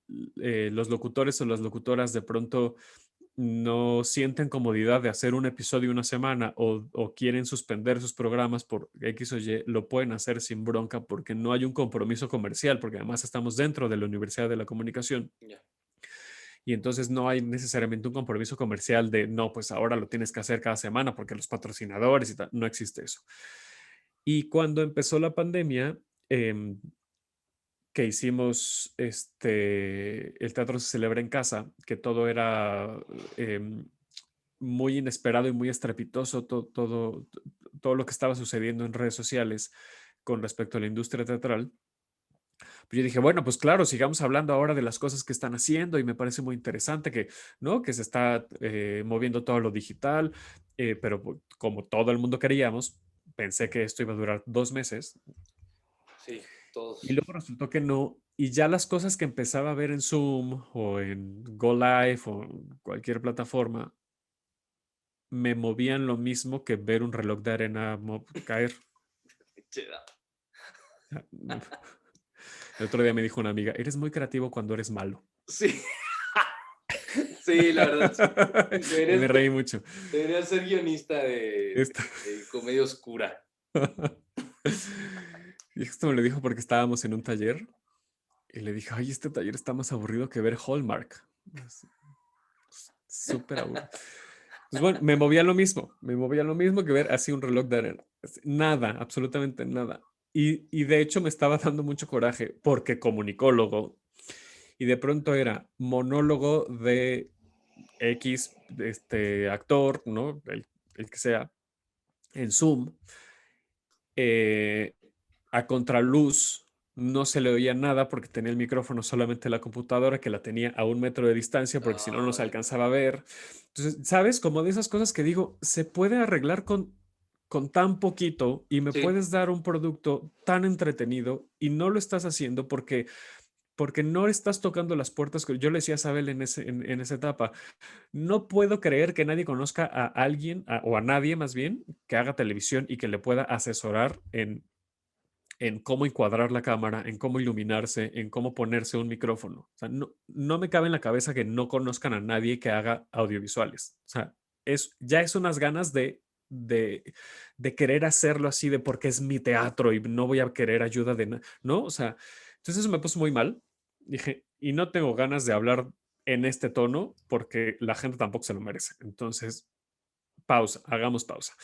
F: los locutores o las locutoras de pronto no sienten comodidad de hacer un episodio una semana o quieren suspender sus programas por X o Y, lo pueden hacer sin bronca porque no hay un compromiso comercial, porque además estamos dentro de la Universidad de la Comunicación.
A: Ya.
F: Y entonces no hay necesariamente un compromiso comercial de, no, pues ahora lo tienes que hacer cada semana porque los patrocinadores y tal, no existe eso. Y cuando empezó la pandemia, que hicimos el teatro se celebra en casa, que todo era muy inesperado y muy estrepitoso, todo lo que estaba sucediendo en redes sociales con respecto a la industria teatral. Pues yo dije, bueno, pues claro, sigamos hablando ahora de las cosas que están haciendo y me parece muy interesante que, ¿no? Que se está moviendo todo lo digital, pero como todo el mundo queríamos, pensé que esto iba a durar 2 meses
A: Sí,
F: y
A: todos.
F: luego resultó que no. Y ya las cosas que empezaba a ver en Zoom o en Go Live o en cualquier plataforma me movían lo mismo que ver un reloj de arena caer.
A: Cheda.
F: El otro día me dijo una amiga, eres muy creativo cuando eres malo.
A: Sí. Sí, la verdad. Sí.
F: Y me reí mucho.
A: Deberías ser guionista de comedia oscura.
F: Y esto me lo dijo porque estábamos en un taller y le dije, ay, este taller está más aburrido que ver Hallmark. Súper aburrido. Pues bueno, me movía lo mismo que ver así un reloj de arena. Nada, absolutamente nada. Y de hecho me estaba dando mucho coraje porque comunicólogo y de pronto era monólogo de X actor, ¿no? El que sea, en Zoom, a contraluz. No se le oía nada porque tenía el micrófono solamente la computadora, que la tenía a 1 metro de distancia, porque si no, no se
A: Ay,
F: alcanzaba a ver. Entonces, ¿sabes? Como de esas cosas que digo, se puede arreglar con tan poquito y me
A: sí,
F: puedes dar un producto tan entretenido y no lo estás haciendo porque no estás tocando las puertas. Yo le decía a Sabel en esa etapa, no puedo creer que nadie conozca a alguien o a nadie más bien que haga televisión y que le pueda asesorar en cómo encuadrar la cámara, en cómo iluminarse, en cómo ponerse un micrófono. O sea, no me cabe en la cabeza que no conozcan a nadie que haga audiovisuales. O sea, ya es unas ganas de, de querer hacerlo así, de porque es mi teatro y no voy a querer ayuda de nada, ¿no? O sea, entonces eso me puso muy mal. Dije, y no tengo ganas de hablar en este tono porque la gente tampoco se lo merece. Entonces, pausa, hagamos pausa.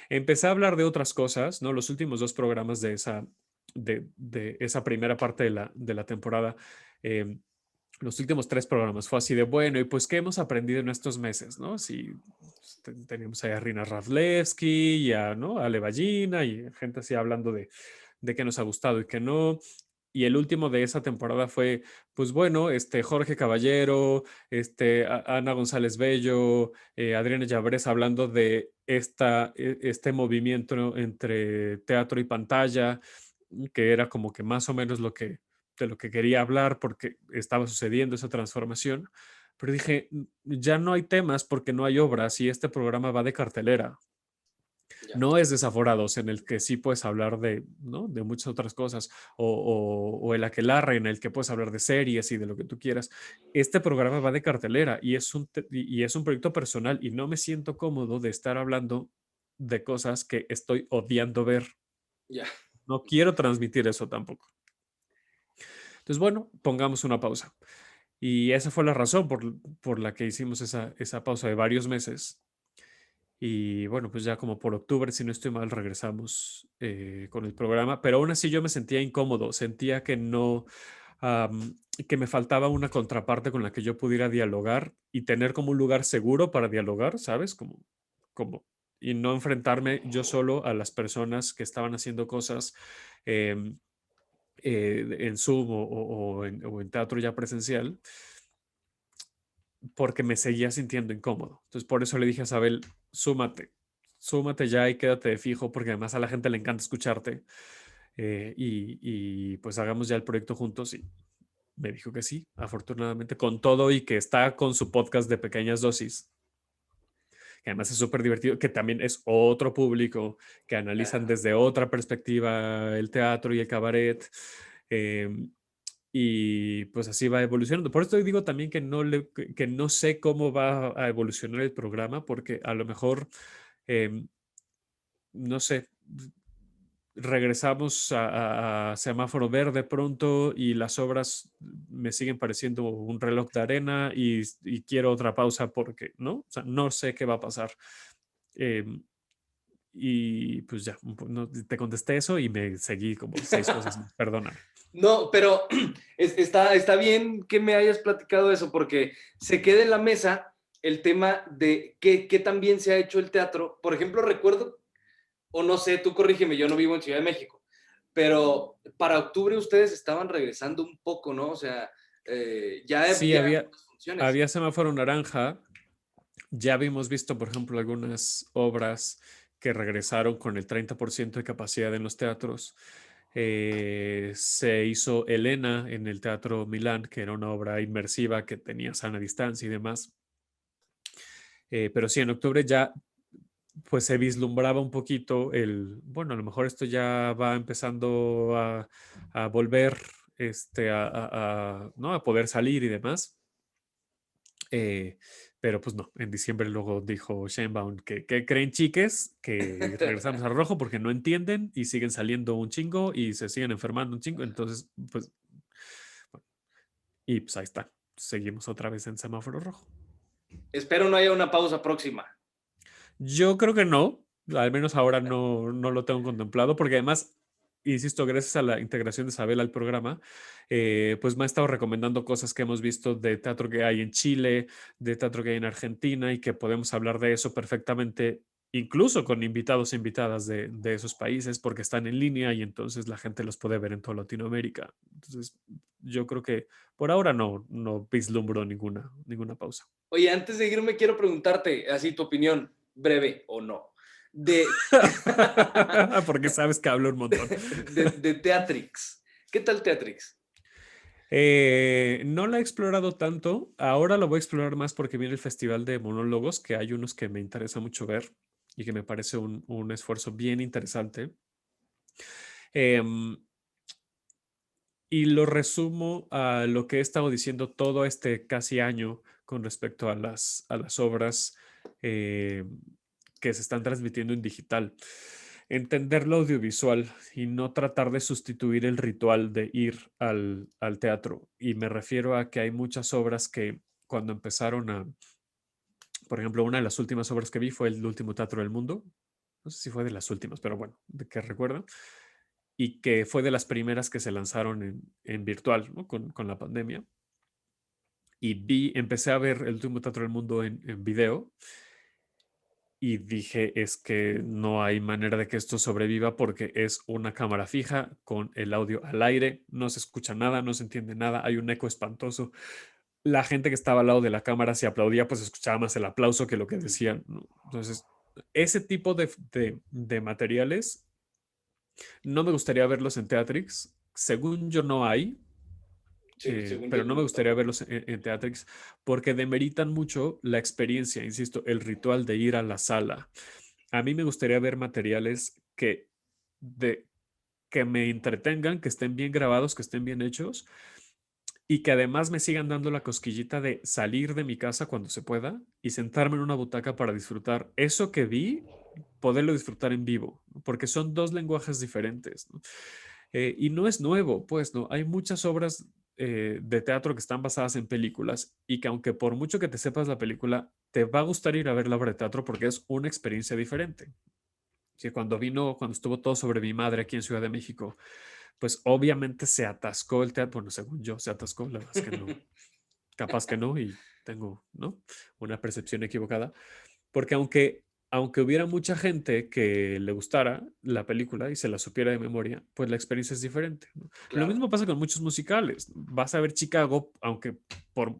F: Empecé a hablar de otras cosas, ¿no? Los últimos 2 programas de esa primera parte de la temporada, eh, los últimos 3 programas fue así de, bueno, y pues, ¿qué hemos aprendido en estos meses, no? Si teníamos ahí a Rina Ravlevsky y a, ¿no? Ale Ballina y gente así hablando de qué nos ha gustado y qué no. Y el último de esa temporada fue, pues bueno, Jorge Caballero, Ana González Bello, Adriana Llabrés hablando de este movimiento entre teatro y pantalla, que era como que más o menos de lo que quería hablar porque estaba sucediendo esa transformación. Pero dije, ya no hay temas porque no hay obras y este programa va de cartelera.
A: ya.
F: No es Desaforados, en el que sí puedes hablar de, ¿no? de muchas otras cosas, o el Aquelarre, en el que puedes hablar de series y de lo que tú quieras. Este programa va de cartelera y es un proyecto personal y no me siento cómodo de estar hablando de cosas que estoy odiando ver.
A: Ya.
F: No quiero transmitir eso tampoco. Entonces, bueno, pongamos una pausa. Y esa fue la razón por la que hicimos esa pausa de varios meses. Y bueno, pues ya como por octubre, si no estoy mal, regresamos con el programa, pero aún así yo me sentía incómodo, sentía que no, que me faltaba una contraparte con la que yo pudiera dialogar y tener como un lugar seguro para dialogar, ¿sabes? Y no enfrentarme yo solo a las personas que estaban haciendo cosas em, en Zoom o en teatro ya presencial porque me seguía sintiendo incómodo. Entonces, por eso le dije a Isabel, súmate ya y quédate de fijo, porque además a la gente le encanta escucharte. Pues hagamos ya el proyecto juntos y me dijo que sí, afortunadamente, con todo y que está con su podcast de pequeñas dosis, que además es súper divertido, que también es otro público, que analizan desde otra perspectiva el teatro y el cabaret. em, y pues así va evolucionando. Por esto digo también que no sé cómo va a evolucionar el programa, porque a lo mejor, no sé, regresamos a Semáforo Verde pronto y las obras me siguen pareciendo un reloj de arena y quiero otra pausa porque, ¿no? O sea, no sé qué va a pasar. Em, y pues ya, te contesté eso y me seguí como 6 cosas más. Perdóname.
A: No, pero está bien que me hayas platicado eso porque se queda en la mesa el tema de qué tan bien se ha hecho el teatro. Por ejemplo, recuerdo, o no sé, tú corrígeme, yo no vivo en Ciudad de México, pero para octubre ustedes estaban regresando un poco, ¿no? O sea, ya
F: Sí,
A: había funciones.
F: había semáforo naranja. Ya habíamos visto, por ejemplo, algunas obras que regresaron con el 30% de capacidad en los teatros. Se hizo Elena en el Teatro Milán, que era una obra inmersiva que tenía sana distancia y demás. Pero sí, en octubre ya pues se vislumbraba un poquito bueno, a lo mejor esto ya va empezando a volver ¿no? A poder salir y demás. Pero pues no, en diciembre luego dijo Sheinbaum que creen chiques, que regresamos al rojo porque no entienden y siguen saliendo un chingo y se siguen enfermando un chingo. Entonces, pues, bueno, y pues ahí está. Seguimos otra vez en semáforo rojo.
A: Espero no haya una pausa próxima.
F: Yo creo que no, al menos ahora no lo tengo contemplado, porque además, insisto, gracias a la integración de Isabel al programa, pues me ha estado recomendando cosas que hemos visto de teatro que hay en Chile, de teatro que hay en Argentina y que podemos hablar de eso perfectamente, incluso con invitados e invitadas de esos países, porque están en línea y entonces la gente los puede ver en toda Latinoamérica. Entonces, yo creo que por ahora no vislumbro ninguna pausa.
A: Oye, antes de irme, quiero preguntarte, así tu opinión, breve o no, de,
F: Porque sabes que hablo un montón.
A: de Teatrix. ¿Qué tal Teatrix?
F: No la he explorado tanto. Ahora lo voy a explorar más porque viene el Festival de Monólogos, que hay unos que me interesa mucho ver y que me parece un esfuerzo bien interesante. Em, y lo resumo a lo que he estado diciendo todo este casi año con respecto a las obras eh, que se están transmitiendo en digital. Entender lo audiovisual y no tratar de sustituir el ritual de ir al teatro. Y me refiero a que hay muchas obras que cuando empezaron por ejemplo, una de las últimas obras que vi fue El último teatro del mundo. No sé si fue de las últimas, pero bueno, de que recuerdo y que fue de las primeras que se lanzaron en virtual, ¿no? con la pandemia. Y empecé a ver El último teatro del mundo en video y dije, es que no hay manera de que esto sobreviva porque es una cámara fija con el audio al aire, no se escucha nada, no se entiende nada, hay un eco espantoso. La gente que estaba al lado de la cámara, si aplaudía, pues escuchaba más el aplauso que lo que decían, ¿no? Entonces, ese tipo de materiales no me gustaría verlos en Teatrix. Según yo no hay,
A: Sí, según yo
F: pero no me gustaría
A: tampoco.
F: verlos en Teatrix porque demeritan mucho la experiencia, insisto, el ritual de ir a la sala. A mí me gustaría ver materiales de, que me entretengan, que estén bien grabados, que estén bien hechos y que además me sigan dando la cosquillita de salir de mi casa cuando se pueda y sentarme en una butaca para disfrutar eso que vi, poderlo disfrutar en vivo, ¿no? Porque son dos lenguajes diferentes, ¿no? Y no es nuevo, pues, ¿no? Hay muchas obras de teatro que están basadas en películas y que aunque por mucho que te sepas la película, te va a gustar ir a ver la obra de teatro porque es una experiencia diferente. Que cuando estuvo todo sobre mi madre aquí en Ciudad de México, pues obviamente se atascó el teatro, bueno, según yo, se atascó, la verdad es que no, capaz que no, y tengo, ¿no? Una percepción equivocada, porque aunque hubiera mucha gente que le gustara la película y se la supiera de memoria, pues la experiencia es diferente, ¿no? Lo
A: Claro.
F: mismo pasa con muchos musicales. Vas a ver Chicago, aunque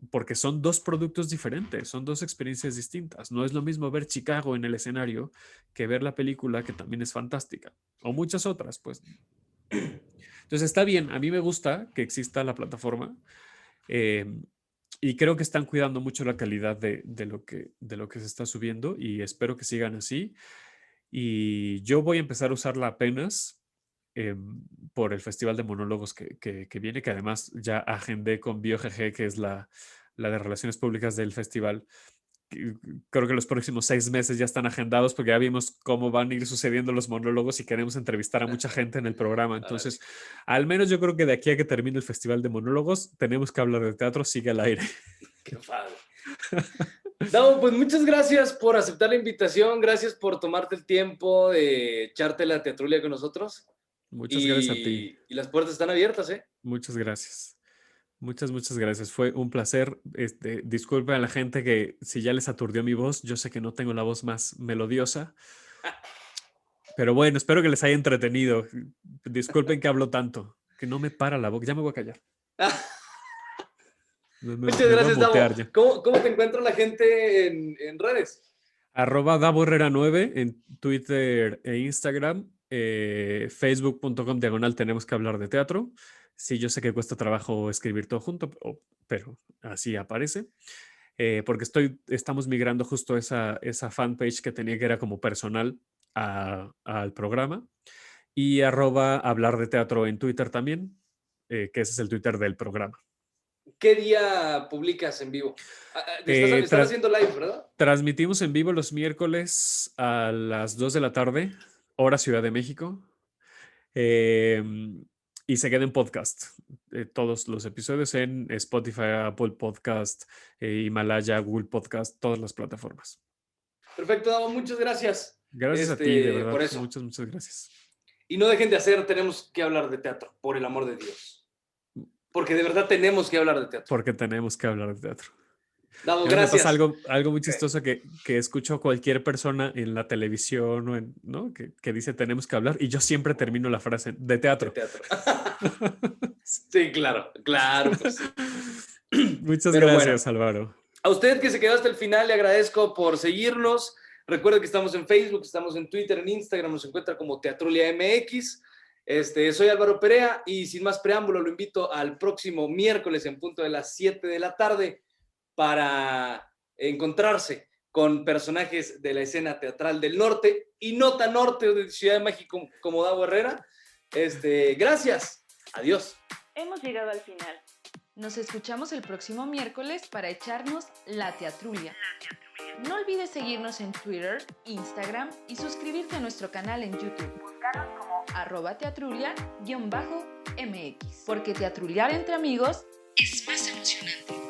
F: porque son dos productos diferentes, son dos experiencias distintas. No es lo mismo ver Chicago en el escenario que ver la película, que también es fantástica, o muchas otras, pues. Entonces está bien, a mí me gusta que exista la plataforma eh, y creo que están cuidando mucho la calidad de lo que se está subiendo y espero que sigan así. Y yo voy a empezar a usarla apenas por el Festival de Monólogos que viene, que además ya agendé con BioGG, que es la de Relaciones Públicas del festival. Creo que los próximos 6 meses ya están agendados porque ya vimos cómo van a ir sucediendo los monólogos y queremos entrevistar a mucha gente en el programa.
A: Árale.
F: Entonces, al menos yo creo que de aquí a que termine el Festival de Monólogos, tenemos que hablar de teatro, sigue al aire.
A: Qué padre. Davo, pues muchas gracias por aceptar la invitación, gracias por tomarte el tiempo de echarte la teatrulia con nosotros
F: Muchas gracias a ti.
A: y las puertas están abiertas, ¿eh?
F: Muchas gracias. Muchas gracias. Fue un placer. Disculpen a la gente que si ya les aturdió mi voz, yo sé que no tengo la voz más melodiosa, pero bueno, espero que les haya entretenido. Disculpen que hablo tanto, que no me para la boca. Ya me voy a callar.
A: Muchas
F: Me voy a
A: gracias, Davo.
F: mutear ya.
A: ¿Cómo te encuentra la gente en redes?
F: @DavoHerrera9 en Twitter e Instagram. Facebook.com/, tenemos que hablar de teatro. Sí, yo sé que cuesta trabajo escribir todo junto, pero así aparece. Porque estamos migrando justo esa fanpage que tenía, que era como personal, al programa. Y @hablar de teatro en Twitter también, que ese es el Twitter del programa.
A: ¿Qué día publicas en vivo? Están haciendo live, ¿verdad?
F: Transmitimos en vivo los miércoles a las 2 de la tarde, hora Ciudad de México. Y se queda en podcast. Todos los episodios en Spotify, Apple Podcast, Himalaya, Google Podcast, todas las plataformas.
A: Perfecto, Davo, muchas gracias.
F: Gracias a ti, de verdad.
A: Por eso.
F: Muchas gracias.
A: Y no dejen de hacer, tenemos que hablar de teatro, por el amor de Dios. Porque de verdad tenemos que hablar de teatro.
F: Porque tenemos que hablar de teatro.
A: Davo,
F: Me
A: gracias.
F: pasa algo muy chistoso que escucho a cualquier persona en la televisión, ¿no? que dice tenemos que hablar, y yo siempre termino la frase de teatro.
A: De teatro. Sí, claro, pues sí.
F: Muchas gracias, bueno, Álvaro.
A: A usted que se quedó hasta el final, le agradezco por seguirnos. Recuerda que estamos en Facebook, estamos en Twitter, en Instagram, nos encuentra como Teatrulia MX. Soy Álvaro Perea y sin más preámbulo lo invito al próximo miércoles en punto de las 7 de la tarde para encontrarse con personajes de la escena teatral del norte y no tan norte o de Ciudad de México como Davo Herrera. Gracias. Adiós.
D: Hemos llegado al final. Nos escuchamos el próximo miércoles para echarnos la teatrulia. No olvides seguirnos en Twitter, Instagram y suscribirte a nuestro canal en YouTube. Búscanos como @teatrulia_mx. Porque teatruliar entre amigos es más emocionante.